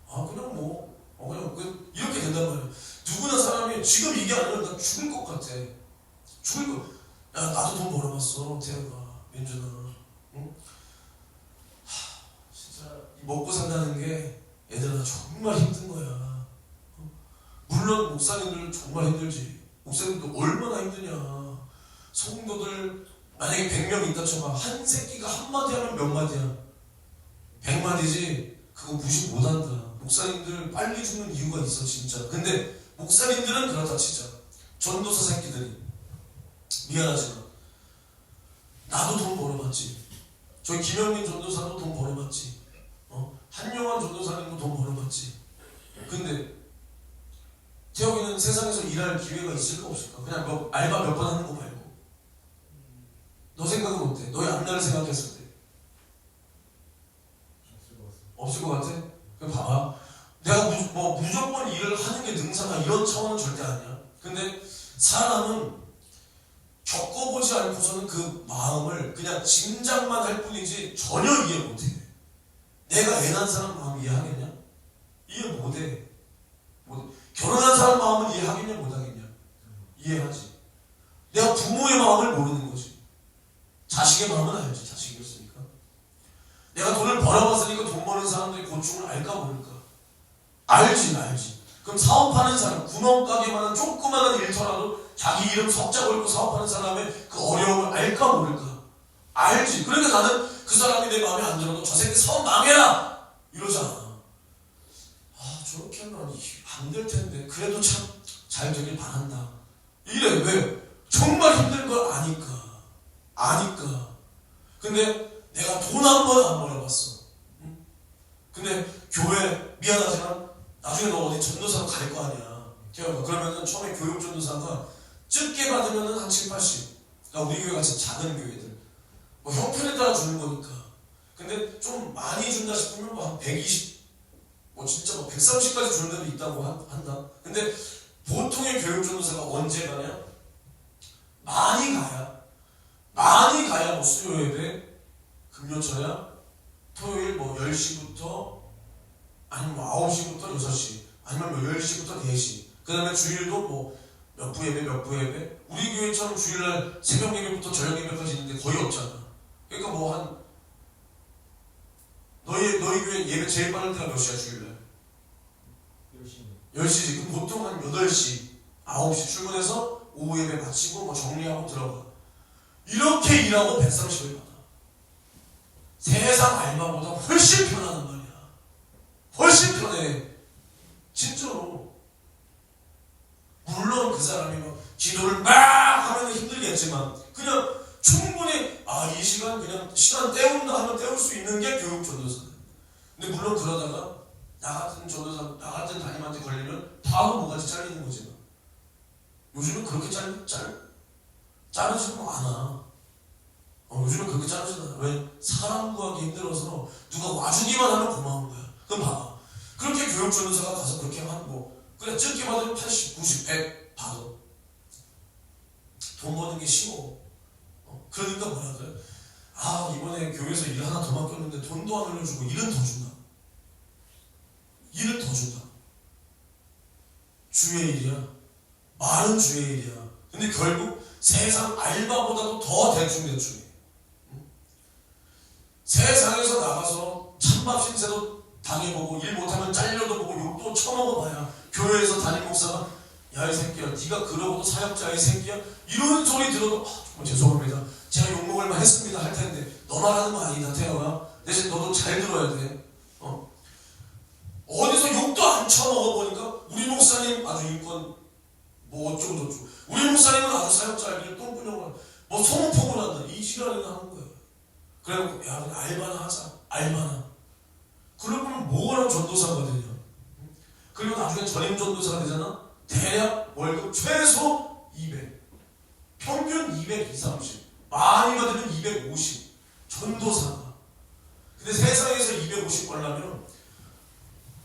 그냥 뭐 그냥 이렇게 된단 말이야. 누구나 사람이 지금 이게 아니라 나 죽을 것 같아. 야 나도 돈 벌어봤어 태연아 민준아. 응? 진짜 먹고 산다는 게 얘들아 정말 힘든 거야. 물론 목사님들 정말 힘들지. 목사님도 얼마나 힘드냐. 성도들 만약에 100명 있다 쳐봐. 한 새끼가 한마디 하면 몇 마디야? 100마디지. 그거 무시 못한다. 목사님들 빨리 죽는 이유가 있어 진짜. 근데 목사님들은 그렇다 치자. 전도사 새끼들이 미안하지만 나도 돈 벌어봤지. 저희 김영민 전도사도 돈 벌어봤지. 한용환 전도사님도 돈 벌어봤지. 근데 태영이는 세상에서 일할 기회가 있을까 없을까? 그냥 알바 몇 번 하는 거 말고. 너 생각은 어때? 너의 앞날을 생각했을 때 없을 것 같아? 그럼 봐봐. 내가 무조건 일을 하는 게 능사가 이런 차원은 절대 아니야. 근데 사람은 겪어보지 않고서는 그 마음을 그냥 짐작만 할 뿐이지 전혀 이해 못해. 내가 애 낳은 사람 마음 이해하겠냐? 이해 못해. 결혼한 사람 마음은 이해하겠냐 못하겠냐? 이해하지. 내가 부모의 마음을 모르는 거지. 자식의 마음은 알지. 자식이었으니까. 내가 돈을 벌어봤으니까 돈 버는 사람들의 고충을 알까 모를까? 알지. 그럼 사업하는 사람, 구멍가게만한 조그마한 일터라도 자기 이름 석자 걸고 사업하는 사람의 그 어려움을 알까 모를까? 알지. 그러니까 나는 그 사람이 내 마음에 안 들어도 저 새끼 사업 망해라! 이러잖아. 저렇게 하면 안 될 텐데 그래도 참 잘 되길 바란다. 이래. 왜? 정말 힘든 걸 아니까. 근데 내가 돈 한 번 안 벌어봤어. 응? 근데 교회 미안하지만 나중에 너 어디 전도사로 갈 거 아니야. 그러면은 처음에 교육 전도사가 적게 받으면은 한 7, 80. 그러니까 우리 교회 같이 작은 교회들. 형편에 따라 주는 거니까. 근데 좀 많이 준다 싶으면 한 120, 진짜 130까지 주는 데도 있다고 한다. 근데 보통의 교육 전도사가 언제 가냐? 많이 가야 수요 예배, 금요쳐야 토요일 10시부터 아니면 9시부터 6시 아니면 10시부터 4시. 그 다음에 주일도 몇 부 예배. 우리 교회처럼 주일날 새벽 예배부터 저녁 예배까지 있는데 거의 없잖아. 그러니까 너희 교회 예배 제일 빠른 때가 몇 시야 주일날? 10시지. 그럼 보통 한 8시, 9시 출근해서 오후 예배 마치고 정리하고 들어가. 이렇게 일하고 130을 받아. 세상 알바보다 훨씬 편하단 말이야. 훨씬 편해. 진짜로. 물론 그 사람이 기도를 막 하면 힘들겠지만 그냥 충분히 이 시간 그냥 시간 때운다 하면 때울 수 있는 게 교육 전도사예요. 근데 물론 그러다가 나 같은 전도사, 나 같은 담임한테 걸리면 바로 뭐같이 잘리는 거지만 요즘은 그렇게 자르지는 않아. 요즘은 그렇게 자르지는 않아. 왜? 사람 구하기 힘들어서 누가 와주기만 하면 고마운 거야. 그럼 봐봐. 그렇게 교육 전도사가 가서 그렇게 하고 그래 적게 받으면 80, 90, 100 받아. 돈 버는 게 쉬워. 그러니까 뭐라 그래? 이번에 교회에서 일 하나 더 맡겼는데 돈도 안 올려주고 일은 더 준다. 일은 더 준다. 주의 일이야. 말은 주의 일이야. 근데 결국 세상 알바보다도 더 대충. 세상에서 나가서 찬밥 신세도 당해보고 일 못하면 잘려도 보고 욕도 처먹어봐야 교회에서 담임 목사가 야 이 새끼야 네가 그러고도 사역자야 이 새끼야 이런 소리 들어도 정말 죄송합니다. 제가 욕먹을 만 했습니다 할 텐데 너 말하는 거 아니다 태영아. 대신 너도 잘 들어야 돼. 어디서 욕도 안 처먹어보니까 우리 목사님 아주 인권 뭐 어쩌고 우리 목사님은 아주 사역자 알기를 똥꾸녕을 뭐 소문폭을 한다 이 지랄이나 하는 거예요. 그래갖고 야 그냥 알바나 하자. 알바나. 그러면 뭐가 전도사가 되냐. 그리고 나중에 전임 전도사가 되잖아. 대략 월급 최소 200 평균 200, 230 많이 받으면 250 전도사가. 근데 세상에서 250 벌려면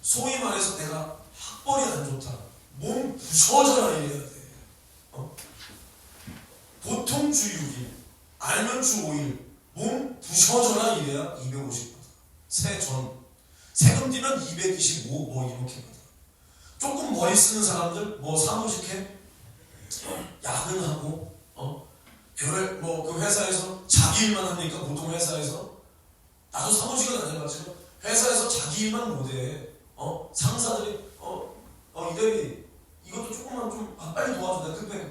소위 말해서 내가 학벌이 안 좋다 몸 부서져라 이래야 돼. 보통 주 6일 알면 주 5일 몸 부서져라 이래야 250 받아. 세금 띄면 225 뭐 이렇게 받아. 조금 머리 쓰는 사람들 뭐 사무직해 야근하고 교회 뭐 그 회사에서 자기 일만 합니까? 보통 회사에서 나도 사무직은 안 해봤지만 회사에서 자기 일만 못해. 상사들이 이대리 이것도 조금만 좀 빨리 도와준다 급해.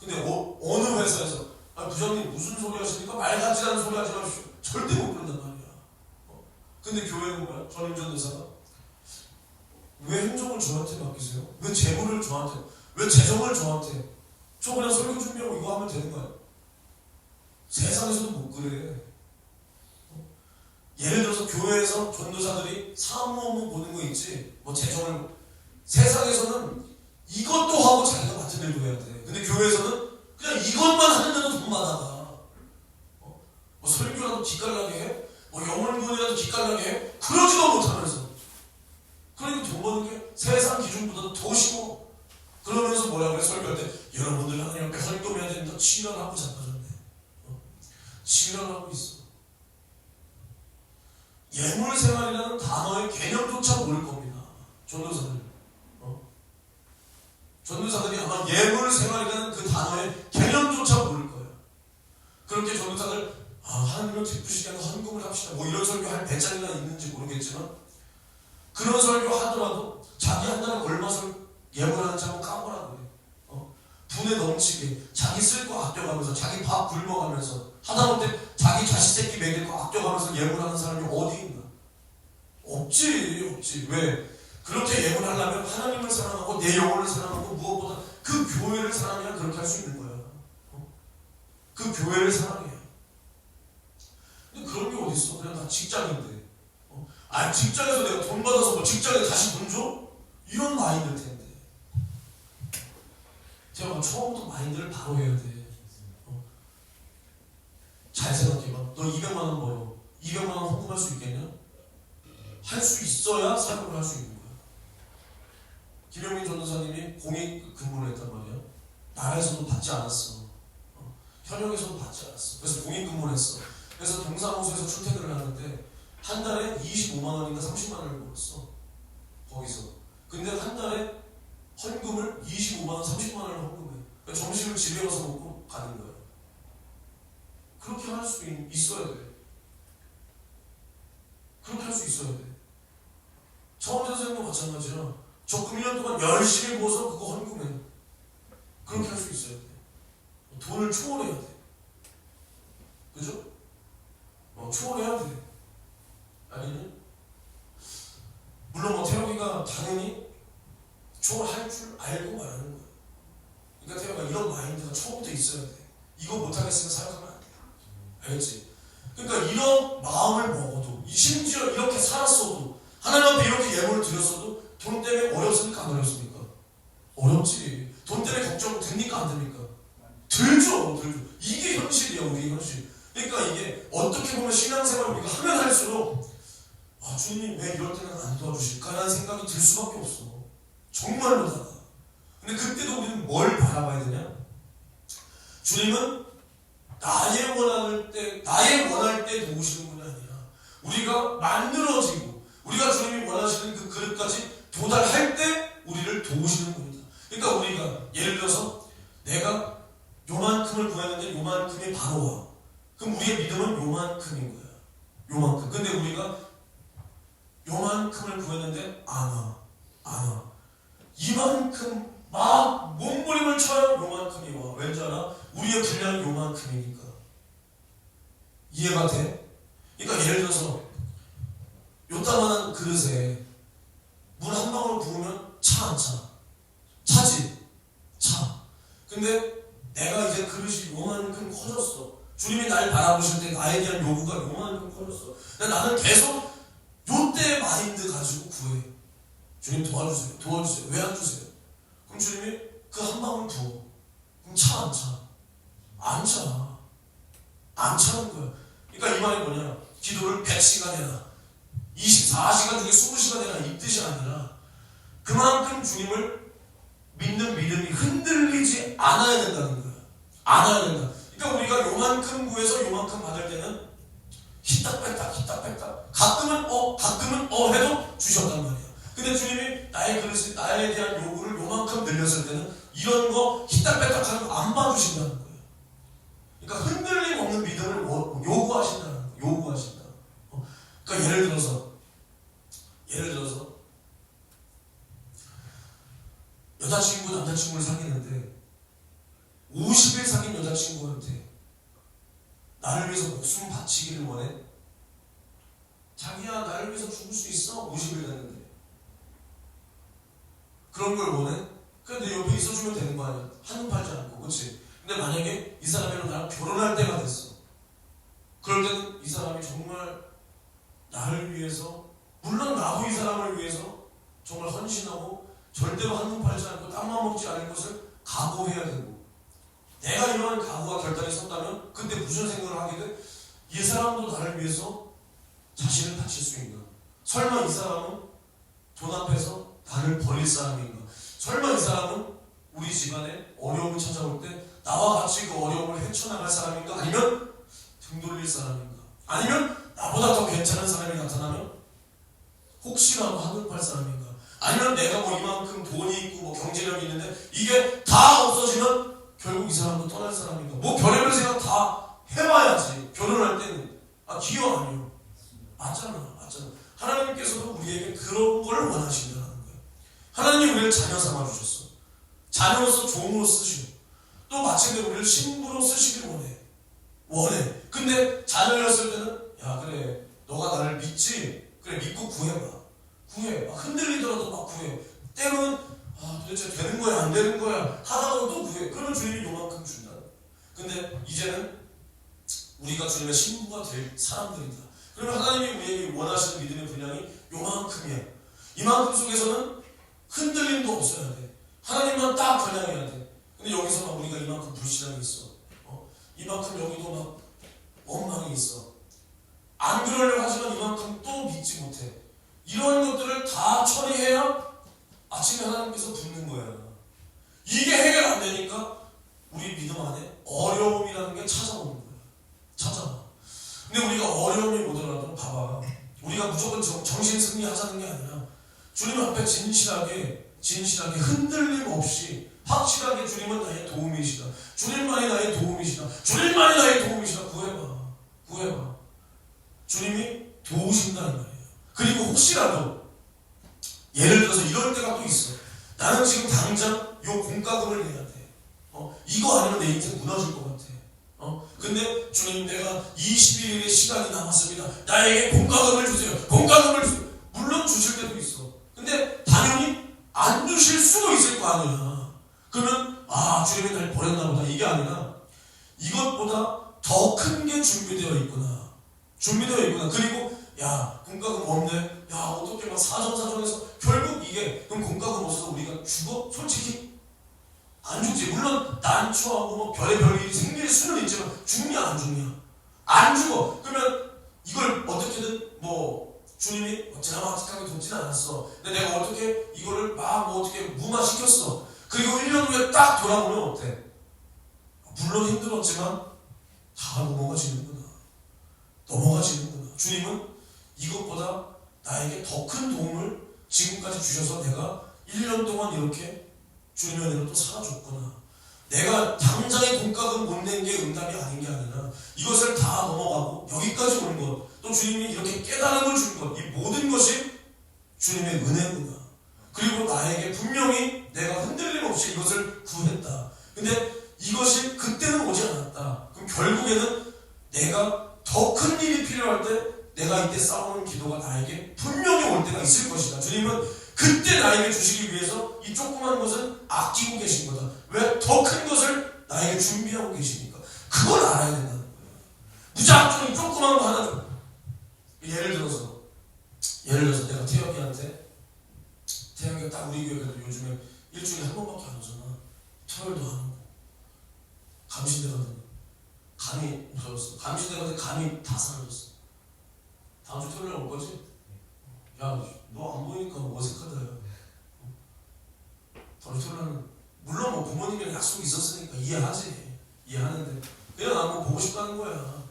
근데 어느 회사에서 부장님 무슨 소리 하십니까? 말 같지 않은 소리 하지 마십시오. 절대 못 그런단 말이야. 근데 교회는 뭐야? 전임 전도사가 왜 행정을 저한테 맡기세요? 왜 재물을 저한테? 왜 재정을 저한테? 저 그냥 설교 준비하고 이거 하면 되는 거야. 세상에서도 못 그래. 예를 들어서 교회에서 전도사들이 사무 업무 보는 거 있지. 뭐 재정을 세상에서는 이것도 하고 자기가 맡은 일도 해야 돼. 근데 교회에서는 그냥 이것만 하는데도 돈 받아가. 뭐 설교라도 기깔나게 해? 뭐 영혼구원이라도 기깔나게 해? 그러지도 못하면서. 그러니까 돈 버는 게 세상 기준보다도 더 쉬워. 그러면서 뭐라 그래 설교할 때 여러분들 하나님 앞에 헌금해야 된다. 치열하고 자빠졌네. 치열하고 있어. 예물생활이라는 단어의 개념조차 모를 겁니다. 전도사들. 전도사들이 아마 예물생활이라는 그 단어의 개념조차 모를 거예요. 그렇게 전도사들 하나님을 기쁘시게 하는 헌금을 합시다. 뭐 이런 설교 할 배짱이나 있는지 모르겠지만 그런 설교 하더라도 자기 한 달에 얼마서 예물하는지 한번 까보라고 그래. 분에 넘치게 자기 쓸 거 아껴가면서 자기 밥 굶어가면서 하다못해 자기 자식 새끼 먹일 거 아껴가면서 예물하는 사람이 어디 있나? 없지. 왜? 그렇게 예물하려면 하나님을 사랑하고 내 영혼을 사랑하고 무엇보다 그 교회를 사랑해야 그렇게 할 수 있는 거야. 그 교회를 사랑해야. 근데 그런 게 어디 있어? 그냥 나 직장인데. 직장에서 내가 돈 받아서 뭐 직장에 다시 돈 줘? 이런 마인드일 텐데. 제가 처음부터 마인드를 바로 해야 돼. 잘 생각해봐. 너 200만 원 벌어. 200만 원 헌금할 수 있겠냐? 할 수 있어야 사역을 할 수 있는 거야. 김영민 전도사님이 공익 근무를 했단 말이야. 나라에서도 받지 않았어. 현역에서도 받지 않았어. 그래서 공익 근무를 했어. 그래서 동사무소에서 출퇴근을 하는데 한 달에 25만 원인가 30만 원을 벌었어. 거기서. 근데 한 달에 헌금을 25만 원, 30만 원을 헌금해. 그러니까 점심을 집에 가서 먹고 가는 거야. 그렇게 할 수 있어야 돼. 그렇게 할 수 있어야 돼. 처음 선생님도 마찬가지야. 적금 1년 동안 열심히 모아서 그거 헌금해. 그렇게 할 수 있어야 돼. 돈을 초월해야 돼. 그죠? 초월해야 돼. 아니면 물론 태영이가 당연히 초월할 줄 알고 말하는 거야. 그러니까 태영아, 이런 마인드가 처음부터 있어야 돼. 이거 못하겠으면 사역하면 안 돼. 알겠지? 그러니까 이런 마음을 먹어도, 심지어 이렇게 살았어도, 하나님 앞에 이렇게 예물을 드렸어도 돈 때문에 어렵습니까? 안 어렵습니까? 어렵지. 돈 때문에 걱정 됩니까? 안 됩니까? 들죠. 이게 현실이야. 우리 현실. 그러니까 이게 어떻게 보면 신앙생활을 우리가 하면 할수록 주님 왜 이럴 때는 안 도와주실까라는 생각이 들 수밖에 없어. 정말로다가. 근데 그때도 우리는 뭘 바라봐야 되냐? 주님은 나의 원할 때 도우시는 분이 아니라 우리가 만들어지고 우리가 주님이 원하시는 그 그릇까지 도달할 때 우리를 도우시는 분이다. 그러니까 우리가 예를 들어서 내가 요만큼을 구했는데 요만큼이 바로 와. 그럼 우리의 믿음은 요만큼인 거야. 요만큼. 근데 우리가 요만큼을 구했는데 안 와. 이만큼 막 몸부림을 쳐야 요만큼이 와. 왠지 알아? 우리의 분량이 요만큼이니까. 이해가 돼? 그러니까 예를 들어서 요따만한 그릇에 물 한 방울 부으면 차 안 차? 차지? 차. 근데 내가 이제 그릇이 요만큼 커졌어. 주님이 날 바라보실 때 나에 대한 요구가 요만큼 커졌어. 근데 나는 계속 요때 마인드 가지고 구해. 주님 도와주세요. 왜 안 주세요? 그럼 주님이 그 한 방울 부어. 그럼 차 안 차? 안 차. 안 차는 거야. 그러니까 이 말이 뭐냐? 기도를 100시간 해라. 24시간 중에 20시간 해라. 이 뜻이 아니라 그만큼 주님을 믿는 믿음이 흔들리지 않아야 된다는 거야. 않아야 된다. 그러니까 우리가 요만큼 구해서 요만큼 받을 때는 히딱 뺐다. 가끔은 해도 주셨단 말이야. 근데 주님이 나에 대한 요구를 요만큼 늘렸을 때는 이런 거 히딱 뺐다 하는 거 안 봐주신다는 거예요. 그러니까 흔들림 없는 믿음을 요구하신다는 거예요. 요구하신다. 그러니까 예를 들어서 여자친구 남자친구를 사귀는데 50일 사귄 여자친구한테 나를 위해서 목숨 바치기를 원해? 자기야 나를 위해서 죽을 수 있어? 50일 됐는데 그런 걸 원해? 그냥 내 옆에 있어주면 되는 거 아니야? 한눈 팔지 않고. 그치? 근데 만약에 이 사람이랑 나랑 결혼할 때가 됐어. 그럴 때는 이 사람이 정말 나를 위해서, 물론 나도 이 사람을 위해서 정말 헌신하고 절대로 한눈 팔지 않고 땀만 먹지 않을 것을 각오해야 되고, 내가 이러한 각오와 결단이 섰다면 그때 무슨 생각을 하게 돼? 이 사람도 나를 위해서 자신을 바칠 수 있나? 설마 이 사람은 돈 앞에서 나를 버릴 사람인가? 설마 이 사람은 우리 집안에 어려움이 찾아올 때 나와 같이 그 어려움을 헤쳐나갈 사람인가? 아니면 등 돌릴 사람인가? 아니면 나보다 더 괜찮은 사람이 나타나면 혹시라도 한눈 팔 사람인가? 아니면 내가 뭐 이만큼 돈이 있고 뭐 경제력이 있는데 이게 다 없어지면 결국 이 사람도 떠날 사람인가? 뭐 별의별 생각 다 해봐야지. 결혼할 때는 기여 아니요. 맞잖아. 하나님께서도 우리에게 그런 걸 원하신다는 거예요. 하나님이 우리를 자녀 삼아주셨어. 자녀로서 종으로 쓰시고 또 마침내 우리를 신부로 쓰시길 원해. 근데 자녀였을 때는 야 그래 너가 나를 믿지? 그래 믿고 구해봐. 막 흔들리더라도 막 구해. 때로는 도대체 되는 거야 안 되는 거야 하다가도 또 구해. 그러면 주님이 요만큼 준다. 근데 이제는 우리가 주님의 신부가 될 사람들이다. 그러면 하나님이 우리에게 원하시는 믿음의 분량이 요만큼이야. 이만큼 속에서는 흔들림도 없어야 돼. 하나님만 딱 겨냥해야 돼. 근데 여기서 막 우리가 이만큼 불신앙이 있어. 이만큼 여기도 막 원망이 있어. 안 그러려고 하지만 이만큼 또 믿지 못해. 이런 것들을 다 처리해야 아침에 하나님께서 붙는 거야. 이게 해결 안 되니까 우리 믿음 안에 어려움이라는 게 찾아오는 거야. 찾아와. 근데 우리가 어려움이 오더라도 봐봐. 우리가 무조건 정신 승리하자는 게 아니라 주님 앞에 진실하게 흔들림 없이 확실하게 주님은 나의 도움이시다. 주님만이 나의 도움이시다. 구해봐. 주님이 도우신다는 말이에요. 그리고 혹시라도 예를 들어서 이럴 때가 또 있어. 나는 지금 당장 요 공과금을 내야 돼. 이거 아니면 내 인생 무너질 것 같아. 근데 주님 내가 21일의 시간이 남았습니다. 나에게 공과금을 주세요. 물론 주실 때도 있어. 근데 당연히 안 주실 수도 있을 거 아니야. 그러면 아 주님이 날 버렸나 보다 이게 아니라 이것보다 더 큰 게 준비되어 있구나. 준비되어 있구나. 그리고 야 공과금 없네. 야 어떻게 막 사정사정해서 결국 이게 그럼 공과금 없어서 우리가 죽어? 솔직히 안 죽지. 물론 난초하고 뭐 별의별 일이 생길 수는 있지만 죽냐 안 죽냐? 안 죽어. 그러면 이걸 어떻게든 뭐 주님이 드라마틱하게 돕진 않았어. 근데 내가 어떻게 이거를 막 뭐 어떻게 무마시켰어. 그리고 1년 후에 딱 돌아보면 어때? 물론 힘들었지만 다 넘어가지는구나. 넘어가지는구나. 주님은 이것보다 나에게 더 큰 도움을 지금까지 주셔서 내가 1년 동안 이렇게 주님의 은혜로 또 살아줬구나. 내가 당장의 돈값은 못 낸 게 응답이 아닌 게 아니라 이것을 다 넘어가고 여기까지 온 것, 또 주님이 이렇게 깨달음을 준 것, 이 모든 것이 주님의 은혜구나. 그리고 나에게 분명히 내가 흔들림 없이 이것을 구했다. 근데 이것이 그때는 오지 않았다. 그럼 결국에는 내가 더 큰 일이 필요할 때 내가 이때 싸우는 기도가 나에게 분명히 올 때가 있을 것이다. 주님은 그때 나에게 주시기 위해서 이 조그만 것은 아끼고 계신 거다. 왜? 더 큰 것을 나에게 준비하고 계시니까. 그걸 알아야 된다는 거예요. 무작정 조그만 거 하나 좀. 예를 들어서 내가 태혁이가 딱 우리 교회가 요즘에 일주일에 한 번밖에 안 오잖아. 토요일도 안 오고. 감신대 가더니 감이 없어졌어. 감신대 가더니 감이 다 사라졌어. 다음 주 토요일에 올 거지? 야, 너 안 보이니까 어색하다. 다음 주 토요일에는 물론 뭐 부모님이랑 약속이 있었으니까 이해하는데 그냥 안 보고 싶다는 거야.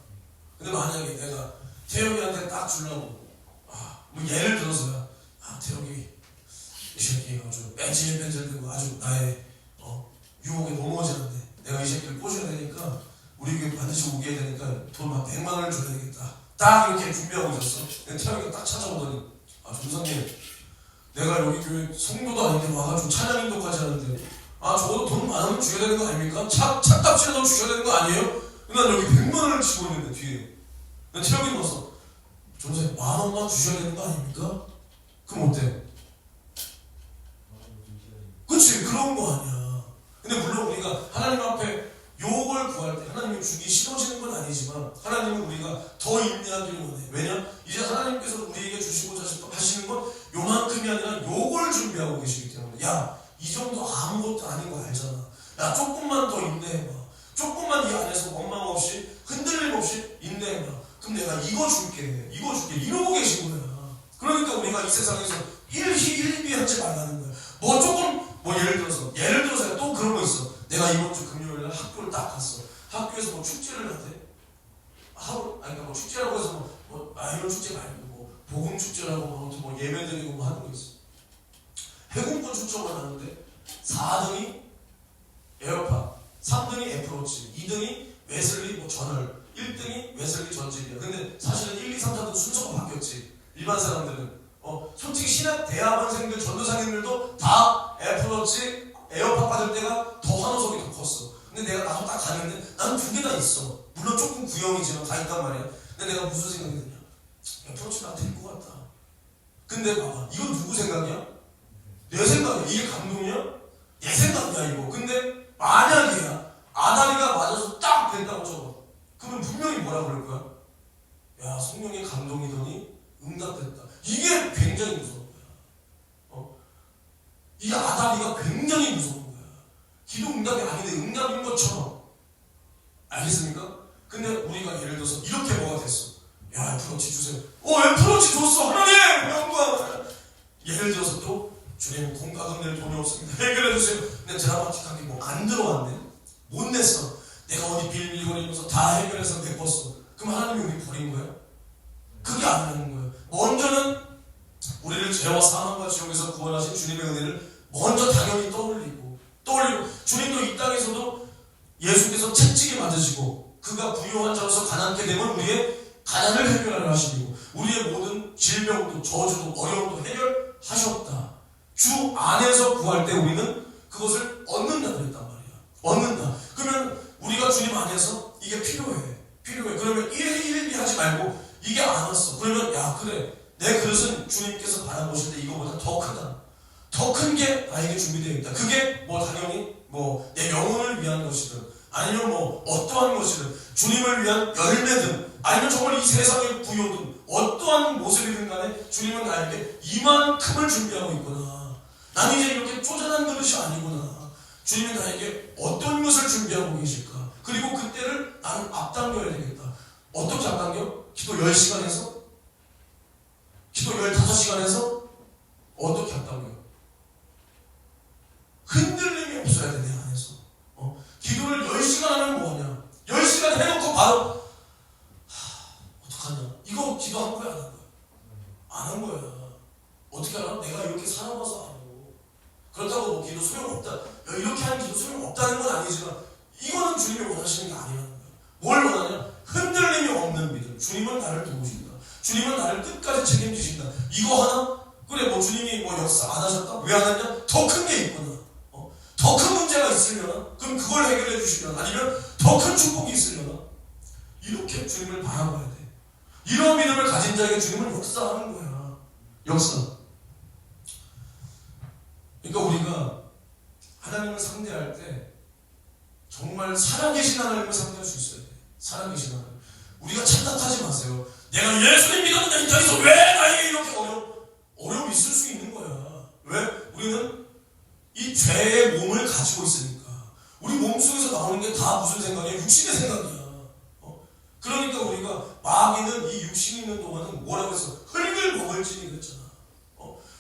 근데 만약에 내가 태혁이한테 딱 주려고 뭐 예를 들어서야 태혁이 이 새끼 아주 뺀질뺀질되고 아주 나의 유혹에 넘어지는데 내가 이 새끼를 꼬셔야 되니까 우리 교회 반드시 오게 해야 되니까 돈 막 100만 원을 줘야 되겠다. 딱 이렇게 준비하고 있었어. 태혁이가 딱 찾아오더니 준성님 내가 여기 교회 성도도 아닌데 와가지고 찬양 인도까지 하는데 저도 돈 많으면 주셔야 되는 거 아닙니까? 차값이라도 주셔야 되는 거 아니에요? 난 여기 100만 원을 치고 있는데 뒤에 태혁이 와서 전세 10,000원만 주셔야 되는 거 아닙니까? 그럼 어때? 그치 그런 거 아니야. 근데 물론 우리가 하나님 앞에 욕을 구할 때 하나님이 주기 싫어지는 건 아니지만 하나님은 우리가 더 인내하기를 원해. 왜냐? 이제 하나님께서 우리에게 주시고자 하시는 건 요만큼이 아니라 욕을 준비하고 계시기 때문에 이 정도 아무것도 아닌 거 알잖아. 조금만 더 인내해봐. 조금만 이 안에서 원망 없이 흔들림 없이 인내해봐. 그럼 내가 이거 줄게 이러고 계신 거야. 그러니까 우리가 이 세상에서 일희일비하지 말라는 거야. 뭐 조금 예를 들어서 또 그런 거 있어. 내가 이번 주 금요일날 학교를 딱 갔어. 학교에서 뭐 축제를 하대. 그러니까 뭐 축제라고 해서 이런 축제 말고 복음 축제라고 예배 드리고 하는 거 있어. 해공권 추첨을 하는데 4등이 에어팟, 3등이 애플워치, 2등이 웨슬리 전월, 1등이 웨슬리 전집이야. 근데 사실은 1, 2, 3, 4등 순서가 바뀌었지. 일반 사람들은 솔직히 신학 대학원생들, 전도사님들도 다 애플워치, 에어팟 받을 때가 더 환호성이 더 컸어. 근데 나도 딱 가는데 나는 2개 다 있어. 물론 조금 구형이지만 다 있단 말이야. 근데 내가 무슨 생각이 드냐? 애플워치 나 될 것 같다. 근데 봐봐, 이건 누구 생각이야? 내 생각이야. 이게 감동이야? 내 생각이야 이거. 근데 만약이야 아다리가 맞아서 딱 된다고 쳐봐. 그러면 분명히 뭐라 그럴 거야? 성령의 감동이더니 응답됐다. 이게 굉장히 무서운 거야. 이 아다리가 굉장히 무서운 거야. 기도 응답이 아닌데 응답인 것처럼. 알겠습니까? 근데 우리가 예를 들어서 이렇게 뭐가 됐어. 애플워치 주세요. 애플워치 줬어. 하나님 영광. 예를 들어서 또 주님 공과금 낼 돈이 없습니다. 해결해 주세요. 근데 드라마틱하게 안 들어왔네. 못 냈어. 내가 어디 빌밀거리면서 다 해결해서 내꿨어. 그럼 하나님이 우리 버린 거야? 그게 아니라는 거예요. 먼저는 우리를 죄와 사망과 지옥에서 구원하신 주님의 은혜를 먼저 당연히 떠올리고 주님도 이 땅에서도 예수께서 채찍에 맞으시고 그가 부유한 자로서 가난케 되면 우리의 가난을 해결하려 하시고 우리의 모든 질병도 저주도 어려움도 해결하셨다. 주 안에서 구할 때 우리는 그것을 얻는다 그랬단 말이야. 얻는다. 그러면 우리가 주님 안에서 이게 필요해. 그러면 일희일비하지 말고 이게 안 왔어. 그러면 그래. 내 그릇은 주님께서 바라보실 때 이거보다 더 크다. 더 큰 게 나에게 준비되어 있다. 그게 당연히 뭐 내 영혼을 위한 것이든 아니면 뭐 어떠한 것이든 주님을 위한 열매든 아니면 정말 이 세상의 부요든 어떠한 모습이든 간에 주님은 나에게 이만큼을 준비하고 있구나. 나는 이제 이렇게 쪼잔한 그릇이 아니구나. 주님이 나에게 어떤 것을 준비하고 계실까? 그리고 그때를 나는 앞당겨야 되겠다. 어떻게 앞당겨? 기도 10시간 해서? 기도 15시간 해서? 어떻게 앞당겨? 흔들림이 없어야 돼, 내 안에서. 기도를 10시간 하면 뭐하냐? 10시간 해놓고 바로 어떡하냐? 이거 기도한 거야, 안 한 거야? 안 한 거야. 어떻게 알아? 내가 이렇게 살아봐서 알고. 그렇다고 뭐 기도 소용없다. 이렇게 하는 기도 소용없다는 건 아니지만 이거는 주님이 원하시는 게 아니라는 거야. 뭘 원하냐? 흔들림이 없는 믿음. 주님은 나를 도우신다. 주님은 나를 끝까지 책임지신다. 이거 하나? 그래, 뭐 주님이 뭐 역사 안 하셨다? 왜 안 했냐? 더 큰 게 있구나. 더 큰 문제가 있으려나? 그럼 그걸 해결해 주시려나? 아니면 더 큰 축복이 있으려나? 이렇게 주님을 바라봐야 돼. 이런 믿음을 가진 자에게 주님은 역사하는 거야. 역사. 그러니까 우리가 하나님을 상대할 때 정말 살아계신 하나님을 상대할 수 있어야 돼. 살아계신 하나님. 우리가 착각하지 마세요. 내가 예수님 믿었는데 이 땅에서 왜 나에게 이렇게 어려움이 있을 수 있는 거야. 왜? 우리는 이 죄의 몸을 가지고 있으니까. 우리 몸속에서 나오는 게 다 무슨 생각이야? 육신의 생각이야. 그러니까 우리가 마귀는 이 육신이 있는 동안은 뭐라고 해서 흙을 먹을지니 그랬잖아.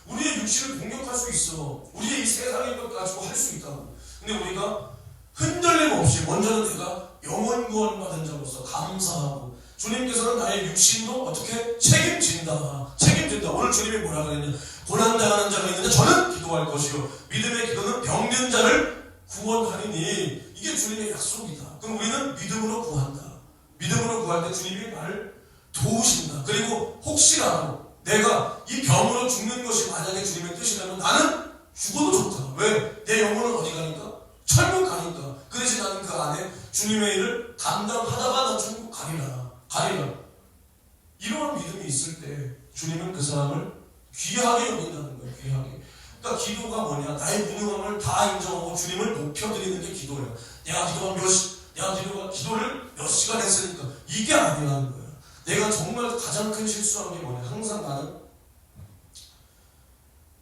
우리의 육신을 공격할 수 있어. 우리의 이 세상의 것 가지고 할 수 있다고. 근데 우리가 흔들림 없이 먼저는 내가 영원 구원 받은 자로서 감사하고 주님께서는 나의 육신도 어떻게 책임진다. 오늘 주님이 뭐라 그랬냐? 고난당하는 자가 있는데 저는 기도할 것이요 믿음의 기도는 병든 자를 구원하리니. 이게 주님의 약속이다. 그럼 우리는 믿음으로 구한다. 믿음으로 구할 때 주님이 나를 도우신다. 그리고 혹시라도 내가 이 병으로 죽는 것이 만약에 주님의 뜻이라면 나는 죽어도 좋다. 왜? 내 영혼은 어디 가니까? 천국 가니까. 그 대신 나는 그 안에 주님의 일을 감당하다가 난 천국 가리라. 이런 믿음이 있을 때 주님은 그 사람을 귀하게 여긴다는 거예요. 귀하게. 그러니까 기도가 뭐냐? 나의 무능함을 다 인정하고 주님을 높여드리는 게 기도예요. 내가 기도를 몇 시간 했으니까 이게 아니라는 거야. 내가 정말 가장 큰 실수한 게 뭐냐? 항상 나는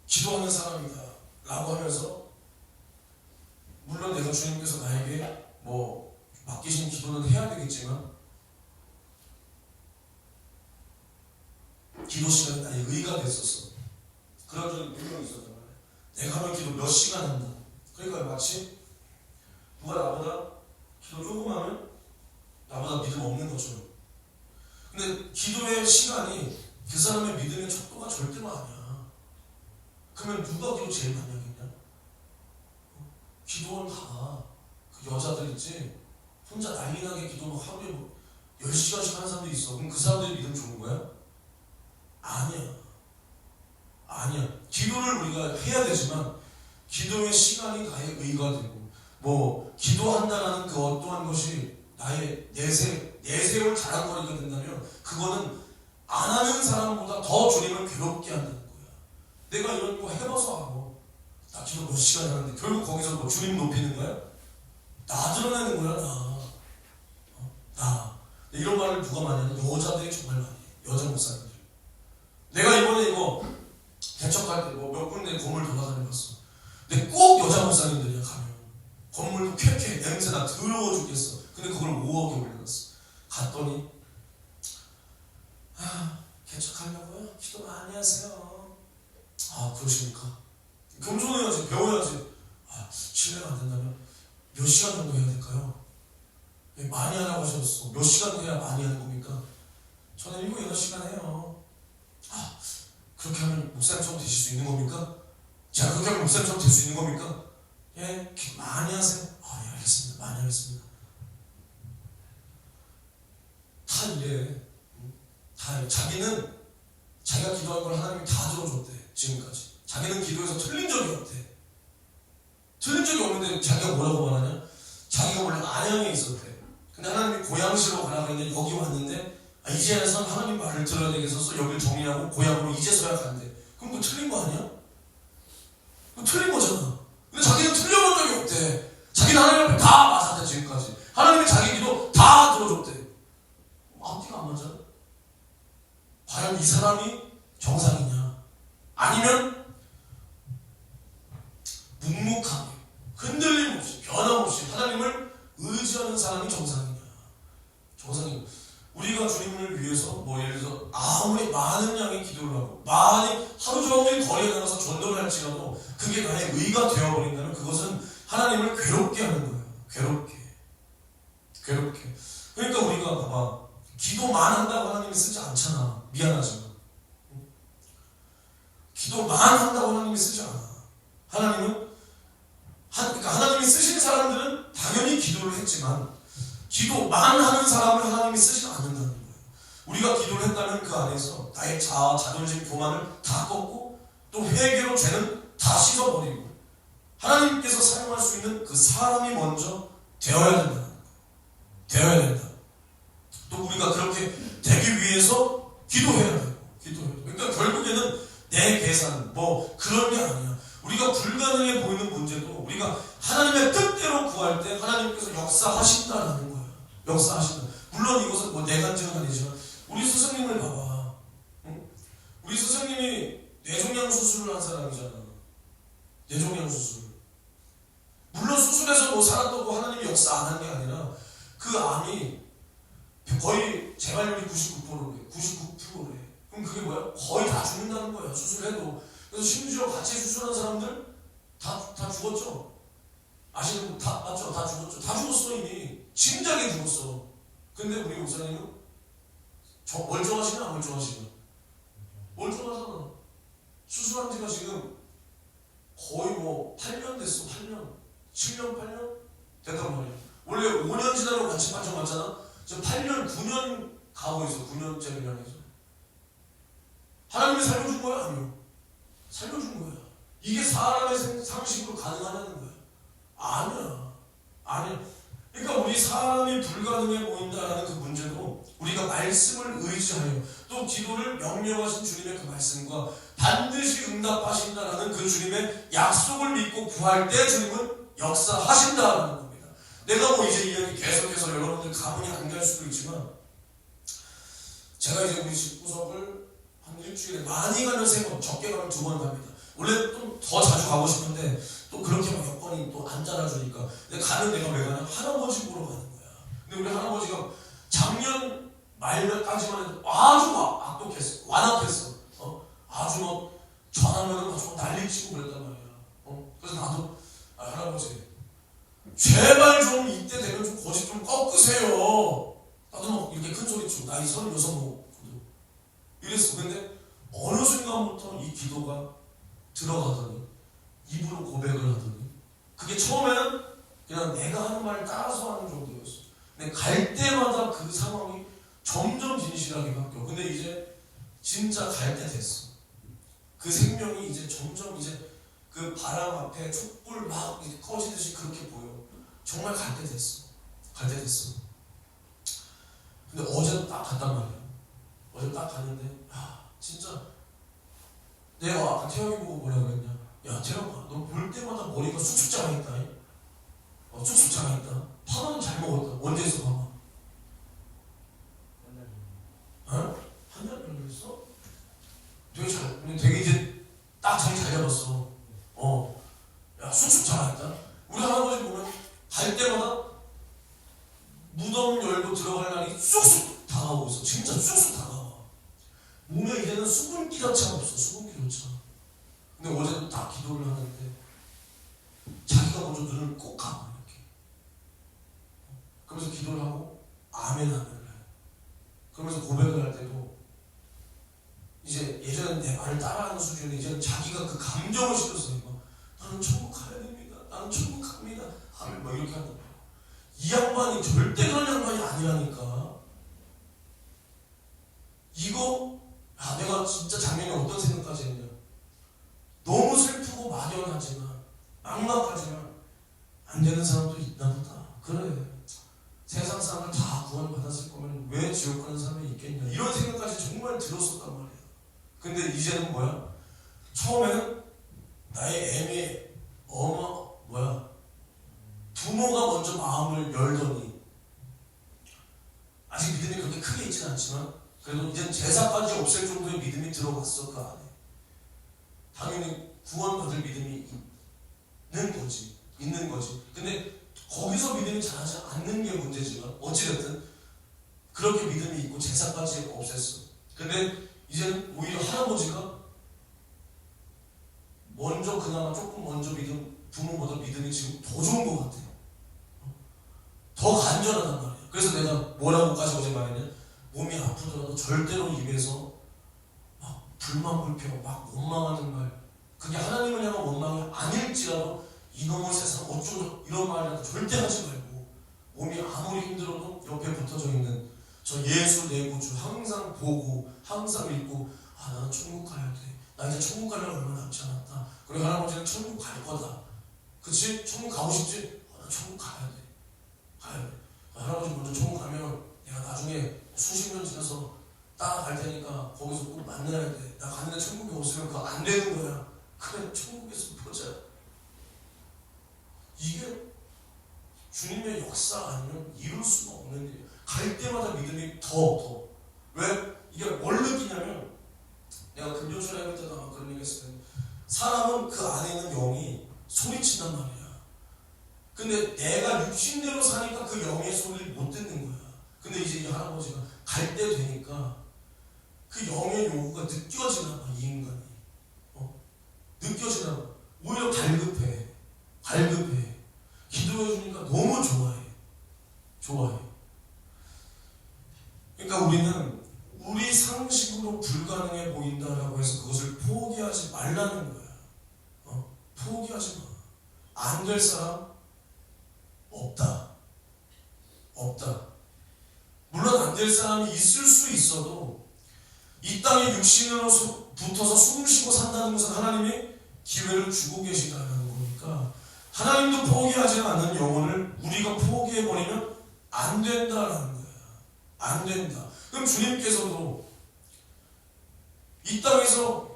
기도하는 사람이다 라고 하면서, 물론 내가 주님께서 나에게 뭐 맡기신 기도는 해야 되겠지만 기도 시간이 나의 의가 됐었어. 그런 적이 몇 명 있었단 말이야. 내가 하면 기도 몇 시간 한다. 그러니까 마치 누가 나보다 기도 조금 하면 나보다 믿음 없는 것처럼. 근데 기도의 시간이 그 사람의 믿음의 척도가 절대로 아니야. 그러면 누가 기도 제일 많이 하겠냐? 기도원 다 그 여자들 있지? 혼자 난리나게 기도 막 하루에 뭐 10시간씩 하는 사람도 있어. 그럼 그 사람들이 믿음 좋은 거야? 아니야. 기도를 우리가 해야 되지만 기도의 시간이 나의 의가 되고, 뭐 기도한다라는 그 어떠한 것이 나의 내세울 자랑거리가 된다면 그거는 안 하는 사람보다 더 주님을 괴롭게 한다는 거야. 내가 이런 거 해봐서 알아. 나 기도 몇 시간 하는데 결국 거기서 뭐 주님 높이는 거야? 나 드러내는 거야. 나. 이런 말을 누가 많이 하냐? 여자들이 정말 많이 해. 여자 목사님들. 내가 이번에 이거 개척할 때 뭐 몇 군데 건물 돌아다녀봤어. 근데 꼭 여자 목사님들이야. 가면 건물도 쾌쾌 냄새나 더러워 죽겠어. 근데 그걸 5억에 올려놨어. 갔더니 개척하려고요? 기도 많이 하세요. 그러십니까? 겸손해야지. 배워야지. 실례가 안 된다면 몇 시간 정도 해야 될까요? 많이 하라고 하셨어. 몇 시간 해야 많이 하는 겁니까? 저는 7, 8시간 해요. 그렇게 하면 목사님처럼 되실 수 있는 겁니까? 제가 그렇게 하면 목사님처럼 될 수 있는 겁니까? 예, 많이 하세요. 예, 알겠습니다. 많이 하겠습니다. 다 이래. 자기는 자기가 기도한 걸 하나님이 다 들어줬대. 지금까지. 자기는 기도해서 틀린 적이 없대. 틀린 적이 없는데 자기가 뭐라고 말하냐? 자기가 원래 안양에 있었대. 근데 하나님이 고양시로 가라고 했는데 여기 왔는데 이제야선 하나님 말을 들어야 되겠어서 여기를 정리하고 고향으로 이제서야 간대. 그럼 그거 틀린 거 아니야? 그거 틀린 거잖아. 근데 자기는 틀려본 적이 없대. 과연 이 사람이 정상이냐? 아니면 묵묵하게 흔들림 없이 변함없이 하나님을 의지하는 사람이 정상이냐? 정상이냐? 우리가 주님을 위해서 뭐 예를 들어서 아무리 많은 양의 기도를 하고 많이 하루 종일 거리에 나가서 전도를 할지라도 그게 나의 의가 되어버린다면 그것은 하나님을 괴롭게 하는 거예요. 괴롭게. 그러니까 우리가 봐봐, 기도만 한다고 하나님이 쓰지 않잖아. 미안하지만 기도만 한다고 하나님이 쓰지 않아. 그러니까 하나님이 쓰신 사람들은 당연히 기도를 했지만 기도만 하는 사람을 하나님이 쓰지 않는다는 거예요. 우리가 기도를 했다면 그 안에서 나의 자아, 자존심, 교만을 다 꺾고 또 회개로 죄는 다 씻어버리고 하나님께서 사용할 수 있는 그 사람이 먼저 되어야 된다는 거예요. 되어야 된다. 또 우리가 그렇게 되기 위해서 기도해야 돼요. 그러니까 결국에는 내 계산 뭐 그런 게 아니야. 우리가 불가능해 보이는 문제도 우리가 하나님의 뜻대로 구할 때 하나님께서 역사하신다라는 거예요. 역사하신다. 물론 이것은 뭐 내 간증은 아니지만 우리 스승님을 봐봐. 응? 우리 스승님이 뇌종양 수술을 한 사람이잖아. 뇌종양 수술. 물론 수술해서 뭐 살았다고 하나님이 역사 안 한 게 아니라 그 암이 거의 재발률이 99%래. 그럼 그게 뭐야? 거의 다 죽는다는 거야. 수술해도. 그래서 심지어 같이 수술한 사람들 다 죽었죠. 아시는 분 다 맞죠? 다 죽었죠. 다 죽었어 이미. 심장이 죽었어. 근데 우리 목사님은 멀쩡하시나 안 멀쩡하시나? 멀쩡하잖아. 수술한 지가 지금 거의 뭐 8년 됐어. 8년 7년 8년 됐단 말이야. 원래 5년 지나고 같이 판정 맞잖아. 지금 8년 9년 가고 있어. 9년째 년에서 하나님이 살려준 거야? 아니요. 살려준 거야. 이게 사람의 상식으로 가능하냐는 거야. 아니야. 그러니까 우리 사람이 불가능해 보인다라는 그 문제도 우리가 말씀을 의지하여 또 기도를 명령하신 주님의 그 말씀과 반드시 응답하신다라는 그 주님의 약속을 믿고 구할 때 주님은 역사하신다라는 겁니다. 내가 뭐 이제 이야기 계속해서 여러분들 가문이 안 갈 수도 있지만 제가 이제 우리 집구석을 한 일주일에 많이 가면 3번, 적게 가면 2번 갑니다. 원래 좀 더 자주 가고 싶은데 또 그렇게 막 여건이 또 안 짜놔주니까. 근데 가면 내가 왜 가냐? 할아버지 보러 가는 거야. 근데 우리 할아버지가 작년 말까지만 해도 아주 악독했어. 완악했어. 아주 뭐 전화면은 아주 난리치고 그랬단 말이야. 그래서 나도 할아버지 제발 좀 이때 되면 좀 고집 좀 꺾으세요. 나도 막 이렇게 큰 소리 치고 나이 36 먹거든. 이랬어. 근데 어느 순간부터 이 기도가 들어가더니 입으로 고백을 하더니 그게 처음에는 그냥 내가 하는 말을 따라서 하는 정도였어. 근데 갈 때마다 그 상황이 점점 진실하게 바뀌어. 근데 이제 진짜 갈 때 됐어. 그 생명이 이제 점점 이제 그 바람 앞에 촛불 막 꺼지듯이 그렇게 보여. 정말 갈 때 됐어. 근데 어제도 딱 갔단 말이야. 어제 딱 갔는데 진짜 내가 아까 태영이 보고 뭐라 그랬냐? 야 태영아, 너 볼 때마다 머리가 쑥쑥 자라있다. 쑥쑥 자라있다. 파마는 잘 먹었다. 언제 했어 파마? 한 달 정도 했어? 되게 이제 딱 자리 잘 잡았어. 야 쑥쑥 자라있다. 우리 할아버지 보면 갈 때마다 무덤 열고 들어갈 날이 쑥쑥 다가오고 있어. 진짜 쑥쑥 다가와. 몸에 이제는 수분기조차 없어. 수분기조차. 근데 어제도 딱 기도를 하는데 자기가 먼저 눈을 꼭 감아 이렇게. 그러면서 기도를 하고 아멘을 해. 그러면서 고백을 할 때도 이제 예전엔 내 말을 따라하는 수준인데 이제는 자기가 그 감정을 실어서 나는 천국 가야 됩니다. 나는 천국 갑니다. 아멘 막 이렇게 한단 말이야. 이 양반이 절대 그런 양반이 아니라니까. 이거 내가 진짜 작년에 어떤 생각까지 했냐. 너무 슬프고 막연하지만 막막하지만 안 되는 사람도 있나 보다. 그래. 세상 사람을 다 구원받았을 거면 왜 지옥 가는 사람이 있겠냐. 이런 생각까지 정말 들었었단 말이야. 근데 이제는 뭐야? 처음에는 나의 애미 부모가 먼저 마음을 열더니 아직 믿음이 그렇게 크게 있지는 않지만 그래도 이제 제사까지 없앨 정도의 믿음이 들어갔어 그 안에. 당연히 구원받을 믿음이 있는 거지. 근데 거기서 믿음이 자라지 않는 게 문제지만 어찌됐든 그렇게 믿음이 있고 제사까지 없앴어. 근데 이제는 오히려 할아버지가 그나마 조금 먼저 부모보다 믿음이 지금 더 좋은 것 같아요. 더 간절하단 말이에요. 그래서 내가 뭐라고까지 어제 말했냐? 몸이 아프더라도 절대로 입에서 막 불만불평, 막 원망하는 말, 그게 하나님을 향한 원망이 아닐지라도 이놈의 세상 어쩌고 이런 말이라도 절대 하지 말고, 몸이 아무리 힘들어도 옆에 붙어져 있는 저 예수 내 구주 항상 보고 항상 읽고, 나는 천국 가야 돼. 나 이제 천국 가려면 얼마 남지 않았다. 그리고 할아버지는 천국 갈 거다. 그치? 천국 가고 싶지? 나 천국 가야 돼. 할아버지 먼저 천국 가면 내가 나중에 수십 년 지나서 따라갈 테니까 거기서 꼭 만나야 돼. 나 갔는데 천국이 없으면 그거 안 되는 거야. 그래, 천국에서 보자. 이게 주님의 역사 아니면 이룰 수가 없는 일이에요. 갈 때마다 믿음이 더. 왜? 이게 뭘 느끼냐면, 내가 금요철에 할 때도 아마 그런 얘기 했을 텐데, 사람은 그 안에 있는 영이 소리친단 말이야. 근데 내가 육신대로 사니까 그 영의 소리를 못 듣는 거야. 근데 이제 이 할아버지가 갈 때 되니까 그 영의 요구가 느껴지나 봐, 이 인간이. 느껴지나 봐. 오히려 갈급해. 기도해주니까 너무 좋아해. 그러니까 우리는 우리 상식으로 불가능해 보인다라고 해서 그것을 포기하지 말라는 거야. 포기하지 마. 안 될 사람 없다. 물론 안 될 사람이 있을 수 있어도 이 땅에 육신으로 붙어서 숨쉬고 산다는 것은 하나님이 기회를 주고 계시다는 거니까, 하나님도 포기하지 않는 영혼을 우리가 포기해버리면 안 된다라는 거야. 안 된다. 그럼 주님께서도 이 땅에서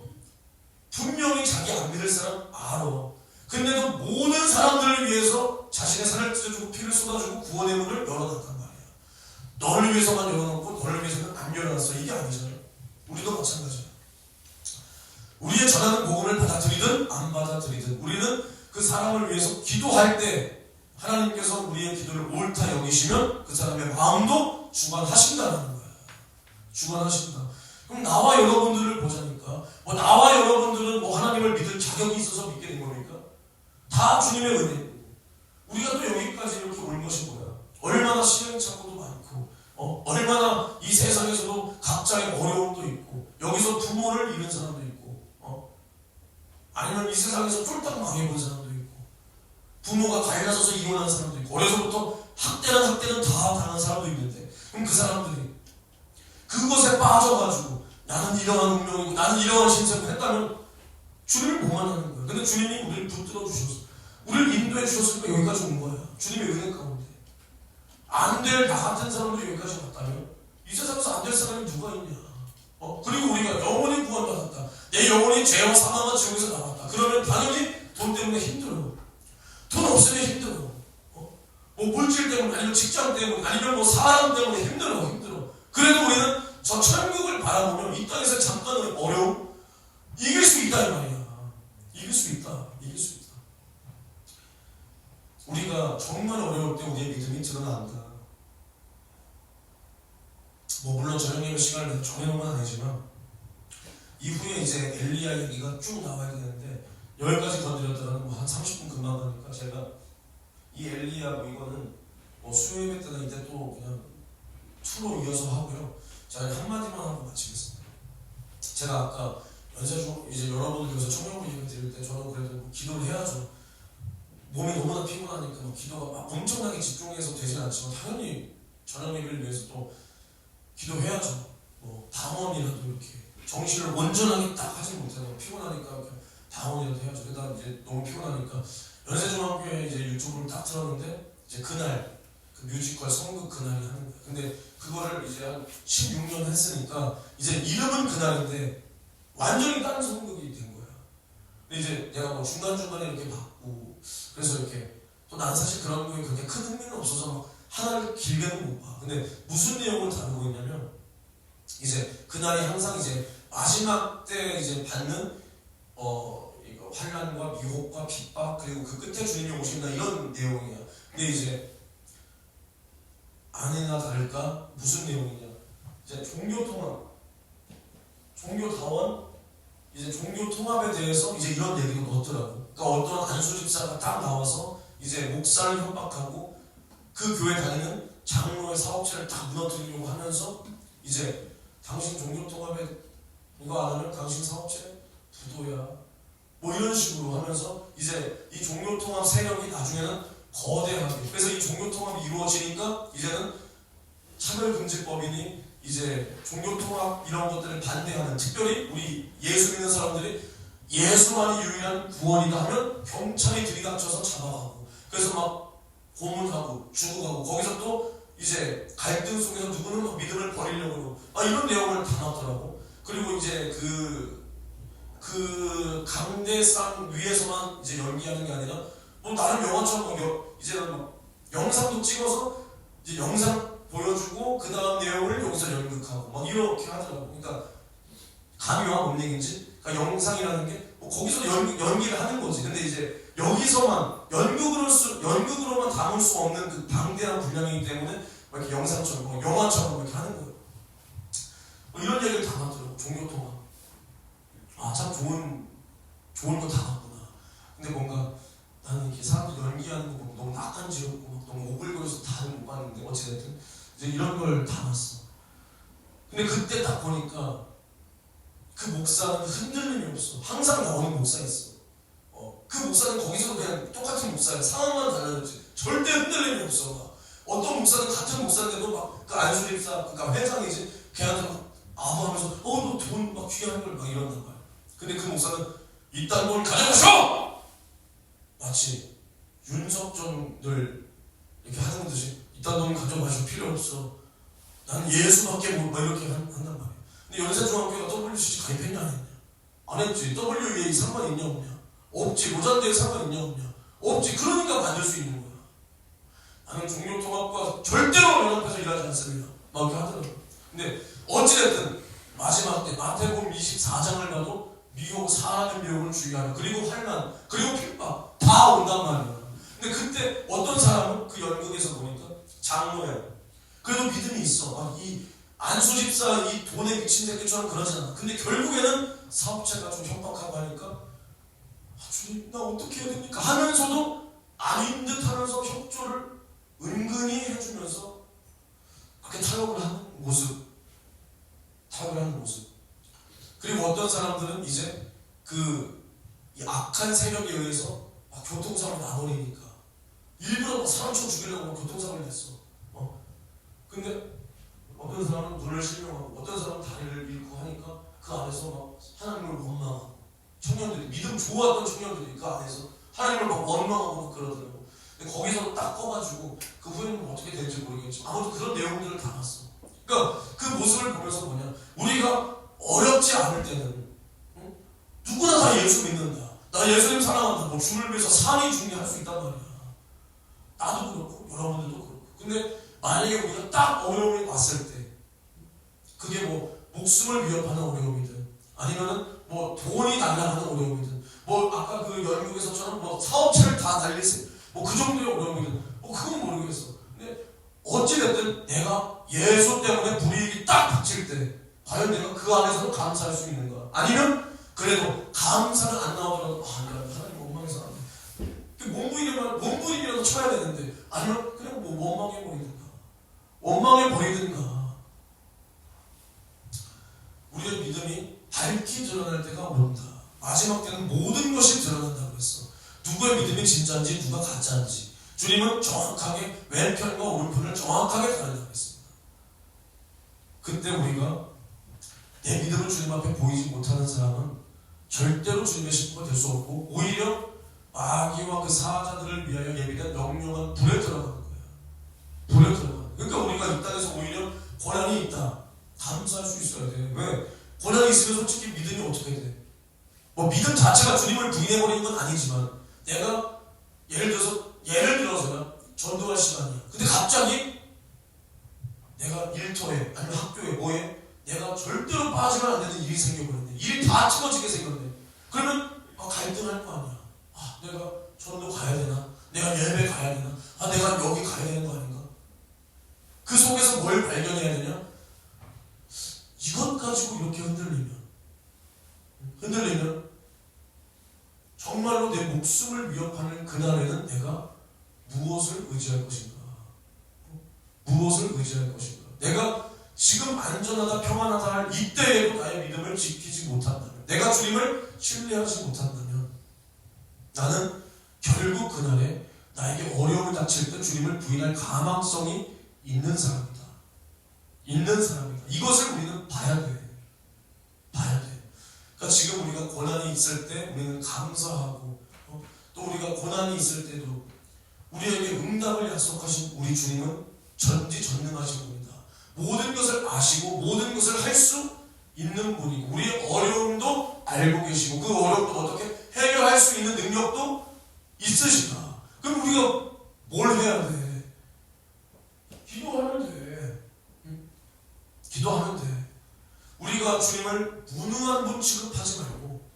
분명히 자기 안 믿을 사람 알아. 근데도 모든 사람들을 위해서 자신의 살을 찢어주고 피를 쏟아주고 구원의 문을 열어놨단 말이야. 너를 위해서만 열어놓고 너를 위해서는 안 열어놨어. 이게 아니잖아요. 우리도 마찬가지야. 우리의 전하는 복음을 받아들이든 안 받아들이든 우리는 그 사람을 위해서 기도할 때 하나님께서 우리의 기도를 옳다 여기시면 그 사람의 마음도 주관하신다는 거야. 주관하신다. 그럼 나와 여러분들을 보자니까, 나와 여러분들은 하나님을 믿을 자격이 있어서 믿게 된 겁니까? 다 주님의 은혜고, 우리가 또 여기까지 이렇게 온 것이 뭐야? 얼마나 시행착오도 많고, 얼마나 이 세상에서도 각자의 어려움도 있고, 여기서 부모를 잃은 사람도 있고, 아니면 이 세상에서 쫄딱 망해본 사람도 있고, 부모가 갈라져서 이혼한 사람도 있고, 어려서부터 학대는 다 당한 사람도 있는데, 그럼 그 사람들이 그것에 빠져가지고 나는 이러한 운명이고 나는 이러한 신세를 했다면 주님을 뭐만하는 거야. 근데 주님이 우리를 붙들어 주셔서 우리를 인도해 주셨으니까 여기까지 온 거야. 주님의 은혜 가운데 안 될 나 같은 사람도 여기까지 왔다면 이 세상에서 안 될 사람이 누가 있냐. 그리고 우리가 영원히 구원받았다. 내 영혼이 죄와 사망과 지옥에서 나왔다. 그러면 당연히 돈 때문에 힘들어. 돈 없으면 힘들어. 물질 때문에, 아니면 직장 때문에, 아니면 사람 때문에 힘들어. 그래도 우리는 저 천국을 바라보면 이 땅에서 잠깐의 어려움 이길 수 있다 이 말이야. 이길 수 있다. 우리가 정말 어려울 때 우리의 믿음이 드러난다. 물론 저녁 예배 시간을 정해놓은 건 아니지만 이후에 이제 엘리야 얘기가 쭉 나와야 되는데 여기까지 건드렸다가는 한 30분 금방 가니까 제가 이 엘리야 이거는 수요 예배 때는 이제 또 그냥 투로 이어서 하고요. 자, 한마디만 하고 마치겠습니다. 제가 아까 연세중 이제 여러분들 여기서 청년부 예배 드릴 때 저는 그래도 기도를 해야죠. 몸이 너무나 피곤하니까 기도가 막 엄청나게 집중해서 되진 않지만 당연히 저녁 예배를 위해서 또 기도해야죠. 당원이라도 이렇게 정신을 온전하게 딱 하지 못해서 피곤하니까 당원이라도 해야죠. 그러다 이제 너무 피곤하니까 연세중학교에 이제 유튜브를 딱 틀었는데 이제 그날 그 뮤지컬 성극 그날이 하는 거야. 근데 그거를 이제 한 16년 했으니까 이제 이름은 그날인데 완전히 다른 성극이 된 거야. 근데 이제 내가 중간중간에 이렇게 받고 그래서 이렇게 또 난 사실 그런 거에 그렇게 큰 흥미는 없어서 하나를 길게는 못 봐. 근데 무슨 내용을 다루고 있냐면 이제 그날이 항상 이제 마지막 때 이제 받는 이거 환난과 미혹과 핍박 그리고 그 끝에 주님이 오신다 이런 내용이야. 근데 이제 아니나 다를까 무슨 내용이냐? 이제 종교다원 이제 종교통합에 대해서 이제 이런 얘기도 넣었더라고. 그러니까 어떤 안수집사가 딱 나와서 이제 목사를 협박하고 그 교회 다니는 장로의 사업체를 다 무너뜨리려고 하면서 이제 당신 종교통합에 이거 안 하면 당신 사업체 부도야 뭐 이런 식으로 하면서 이제 이 종교통합 세력이 나중에는 거대하게 그래서 이 종교통합이 이루어지니까 이제는 차별금지법이니 이제 종교통합 이런 것들을 반대하는 특별히 우리 예수 믿는 사람들이 예수만이 유일한 구원이다 하면 경찰이 들이닥쳐서 잡아가고 그래서 막 고문하고 죽어가고 거기서 또 이제 갈등 속에서 누구는 막 믿음을 버리려고 막 이런 내용을 담았더라고. 그리고 이제 그 강대상 위에서만 이제 연기하는 게 아니라 뭐 나름 영화처럼 이제는 막 영상도 찍어서 이제 영상 보여주고 그 다음 내용을 여기서 연극하고 막 이렇게 하더라고. 그러니까 감이 와 뭔 얘기인지. 그러니까 영상이라는 게 뭐 거기서 연기를 하는 거지. 근데 이제 여기서만 연극으로만 담을 수 없는 그 방대한 분량이기 때문에 막 이렇게 영상처럼 뭐 영화처럼 이렇게 하는 거예요. 뭐 이런 얘기를 담았더라고. 종교통합. 아 참 좋은 거 담았구나. 근데 뭔가 나는 이렇게 사람들 연기하는 거 보면 너무 낯간지럽고 막 너무 오글거려서 다는 못 봤는데 어찌됐든 이제 이런 걸 담았어. 근데 그때 딱 보니까 그 목사는 흔들림이 없어. 항상 나오는 목사였어. 그 목사는 거기서도 그냥 똑같은 목사야. 상황만 달라졌지. 절대 흔들림이 없어. 어떤 목사는 같은 목사인데도 막 그 안수집사, 그러니까 회장이지. 걔한테 막 아부하면서 너 돈 막 귀한 걸 막 이런단 말이야. 근데 그 목사는 이딴 돈 가져가셔! 마치 윤석전을 이렇게 하는 듯이 이딴 돈 가져가실 필요 없어. 나는 예수밖에 못 이렇게 한단 말이야. 근데 연세중앙교회가 WCC 가입했냐 안 했냐? 안 했지. WEA 상관 있냐 없냐? 없지. 로잔대에 상관 있냐 없냐? 없지. 그러니까 만들 수 있는 거야. 나는 종교통합과 절대로 연합해서 일하지 않습니다. 막 이렇게 하더라고. 근데 어찌됐든 마지막 때 마태복음 24장을 봐도 미혹, 사람의 미혹을 주의하라. 그리고 환난, 그리고 핍박 다 온단 말이야. 근데 그때 어떤 사람은 그 연극에서 보니까 장로야. 그래도 믿음이 있어. 이 안수집사 이 돈에 미친 새끼처럼 그러지 않아. 근데 결국에는 사업체가 좀 협박하고 하니까 주님 나 어떻게 해야 됩니까? 하면서도 아닌 듯 하면서 협조를 은근히 해주면서 그렇게 타협을 하는 모습. 그리고 어떤 사람들은 이제 이 악한 세력에 의해서 막 교통사고를 나버리니까 일부러 막 사람 쳐 죽이려고 막 교통사고를 냈어. 근데 어떤 사람은 눈을 실명하고 어떤 사람은 다리를 잃고 하니까 그 안에서 막 하나님을 원망하고 청년들이 믿음 좋았던 청년들이 그 안에서 하나님을 막 원망하고 그러더라고. 근데 거기서 딱 꺼가지고 그 후에는 어떻게 될지 모르겠지만 아무튼 그런 내용들을 담았어. 그러니까 그 모습을 보면서 뭐냐, 우리가 어렵지 않을 때는 누구나 다 예수 믿는다. 나 예수님 사랑한다. 뭐 주를 위해서 산이 중요할 수 있단 말이야. 나도 그렇고 여러분들도 그렇고. 근데 만약에 우리가 딱 어려움이 왔을 때 그게 뭐 목숨을 위협하는 어려움이든 아니면은 뭐 돈이 날아가는 어려움이든 뭐 아까 그 연극에서처럼 뭐 사업체를 다 날리세요. 뭐 그 정도의 어려움이든 뭐 그건 모르겠어. 근데 어찌됐든 내가 예수 때문에 불이익이 딱 닥칠 때 과연 내가 그 안에서는 감사할 수 있는가? 아니면 그래도 감사는 안 나오더라도 하나님 원망해서 안 돼. 몸부림이라도 쳐야 되는데 아니면 그냥 뭐 원망해버리든가 우리의 믿음이 밝히 드러날 때가 온다. 마지막 때는 모든 것이 드러난다고 했어. 누구의 믿음이 진짜인지 누가 가짜인지 주님은 정확하게 왼편과 오른편을 정확하게 가른다고 했습니다. 그때 우리가 내 믿음을 주님 앞에 보이지 못하는 사람은 절대로 주님의 식구가 될 수 없고 오히려 마귀와 그 사자들을 위하여 예비된 영영한 불에 들어가는 거예요. 불에 들어가는. 그러니까 우리가 이 땅에서 오히려 고난이 있다. 감사할 수 있어야 돼. 왜? 고난이 있으면 솔직히 믿음이 어떻게 돼? 뭐 믿음 자체가 주님을 부인해버리는 건 아니지만 내가 예를 들어서요. 전도할 시간이야. 근데 갑자기 내가 일터에 아니면 학교에 뭐에 내가 절대로 빠지면 안 되는 일이 생겨버렸네. 일이 다 틀어지게 생겼네. 그러면 갈등할 거 아니야. 내가 전도 가야 되나? 내가 예배 가야 되나? 내가 여기 가야 되는 거 아닌가? 그 속에서 뭘 발견해야 되냐? 이것 가지고 이렇게 흔들리면 정말로 내 목숨을 위협하는 그날에는 내가 무엇을 의지할 것인가? 무엇을 의지할 것인가? 내가 지금 안전하다 평안하다 할 이때에도 나의 믿음을 지키지 못한다면, 내가 주님을 신뢰하지 못한다면, 나는 결국 그날에 나에게 어려움을 닥칠 때 주님을 부인할 가망성이 있는 사람이다. 이것을 우리는 봐야 돼. 그러니까 지금 우리가 고난이 있을 때 우리는 감사하고, 또 우리가 고난이 있을 때도 우리에게 응답을 약속하신 우리 주님은 전지전능하신 분이다. 모든 것을 아시고 모든 것을 할 수 있는 분이고, 우리의 어려움도 알고 계시고, 그 어려움도 어떻게 해결할 수 있는 능력도 있으시다. 그럼 우리가 뭘 해야 돼? 기도하면 돼. 우리가 주님을 무능한 분 취급하지 말고,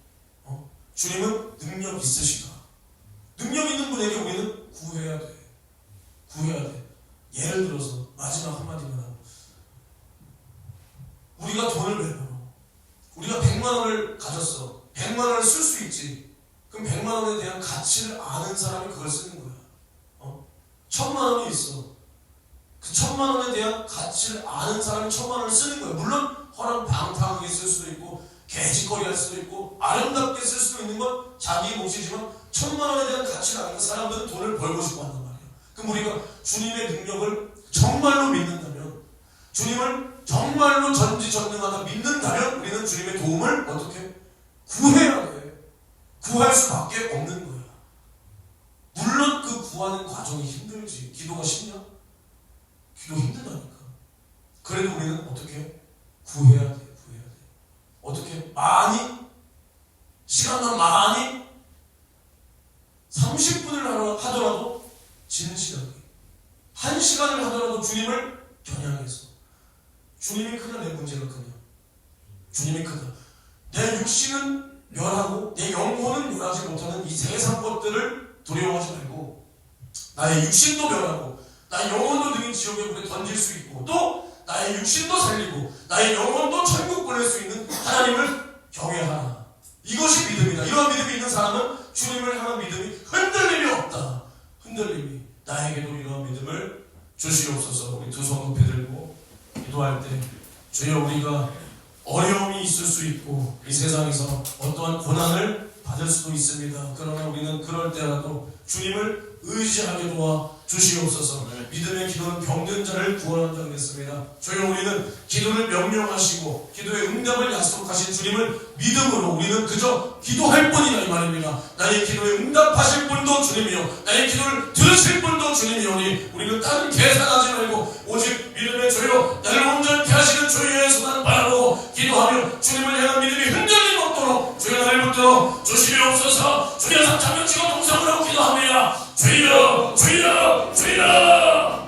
주님은 능력 있으시다. 능력 있는 분에게 우리는 구해야 돼. 예를 들어서 마지막 한마디만 하고, 우리가 돈을 왜 벌어? 우리가 100만 원을 가졌어. 100만 원을 쓸 수 있지. 그럼 100만 원에 대한 가치를 아는 사람이 그걸 쓰는 거야. 1000만 원이 있어. 그 1000만 원에 대한 가치를 아는 사람이 1000만 원을 쓰는 거야. 물론 허랑방탕하게 쓸 수도 있고, 개짓거리 할 수도 있고, 아름답게 쓸 수도 있는 건 자기 몫이지만 1000만 원에 대한 가치를 아는 사람들은 돈을 벌고 싶어 한단 말이야. 그럼 우리가 주님의 능력을 정말로 믿는다면, 주님을 정말로 전지전능하다 믿는다면, 우리는 주님의 도움을 어떻게 구해야 돼. 구할 수밖에 없는 거야. 물론 그 구하는 과정이 힘들지. 기도가 쉽냐? 기도 힘들다니까. 그래도 우리는 어떻게 구해야 돼. 어떻게 시간만 많이 30분을 하더라도 진실하게, 1시간을 하더라도 주님을 겨냥해서. 주님이 크냐 내 문제가 크냐? 주님이 크다. 내 육신은 멸하고 내 영혼은 멸하지 못하는 이 세상 것들을 두려워하지 말고, 나의 육신도 멸하고 나의 영혼도 능히 지옥의 불에 던질 수 있고, 또 나의 육신도 살리고 나의 영혼도 천국 보낼 수 있는 하나님을 경외하라. 이것이 믿음이다. 이러한 믿음이 있는 사람은 주님을 향한 믿음이 흔들림이 없다. 나에게도 이러한 믿음을 주시옵소서. 우리 두 손 높이 들고 기도할 때, 주여, 우리가 어려움이 있을 수 있고 이 세상에서 어떠한 고난을 받을 수도 있습니다. 그러나 우리는 그럴 때라도 주님을 의지하게 도와 주시옵소서. 믿음의 기도는 병든 자를 구원한다 그랬습니다. 주여, 우리는 기도를 명령하시고 기도의 응답을 약속하신 주님을 믿음으로 우리는 그저 기도할 뿐이다 이 말입니다. 나의 기도에 응답하실 분도 주님이요, 나의 기도를 들으실 분도 주님이오니 우리는 다른 계산하지 말고 오직 믿음의 주여, 나를 온전케 하시는 주의 손을 바라보고 기도하며 주님을 향한 믿음이 흔들림 없도록 주여 나를 붙들어 주시옵소서. 주여, 삼창을 찍어 동성을 하고 기도합니다. 주여, 주여, 주여.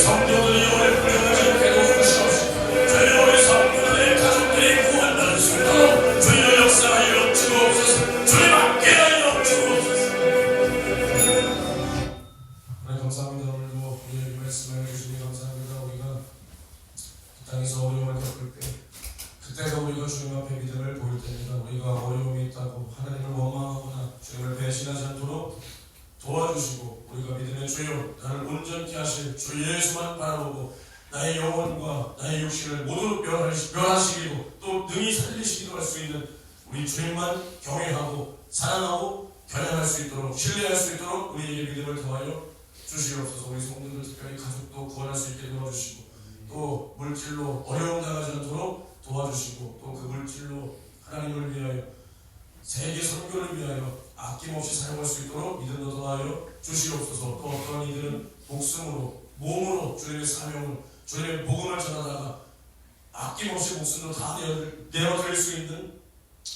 성도들이 오늘 불행하지 않게 도와주시옵소서. 주여 우리 성도들의 가족들이 구원받을 수 있도록 주여 역사하여 주옵소서. 주님 함께 하여 주옵소서. 하나님 감사합니다. 오늘도 우리에게 말씀을 주시니 감사합니다. 우리가 이 땅에서 어려움을 겪을 때 그때가 우리가 주님 앞에 믿음을 보일 때입니다. 우리가 어려움이 있다고 하나님을 원망하거나 주님을 배신하지 않도록 도와주시고 우리가 믿음의 주여 나를 온전케 하실 주 예수만 바라보고 나의 영혼과 나의 육신을 모두 멸하시기도 또 능히 살리시기도 할 수 있는 우리 주님만 경외하고 사랑하고 겨냥할 수 있도록 신뢰할 수 있도록 우리에게 믿음을 더하여 주시옵소서. 우리 성도들 특별히 가족도 구원할 수 있게 도와주시고 또 물질로 어려움 당하지 않도록 도와주시고 또 그 물질로 하나님을 위하여 세계 선교를 위하여 아낌없이 사용할 수 있도록 믿음도 더하여 주시옵소서. 또 어떤 이들은 목숨으로 몸으로 주님의 사명을 주님의 복음을 전하다가 아낌없이 목숨도 다 내어드릴 수 있는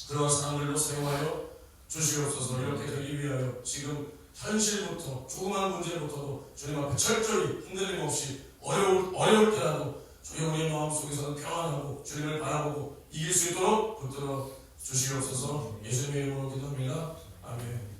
그러한 사람들로 사용하여 주시옵소서. 이렇게 되기 위하여 지금 현실부터 조그만 문제부터도 주님 앞에 철저히 흔들림 없이 어려울 때라도 주여 우리의 마음속에서는 평안하고 주님을 바라보고 이길 수 있도록 붙들어 주시옵소서. 예수님의 이름으로 기도합니다. 아멘.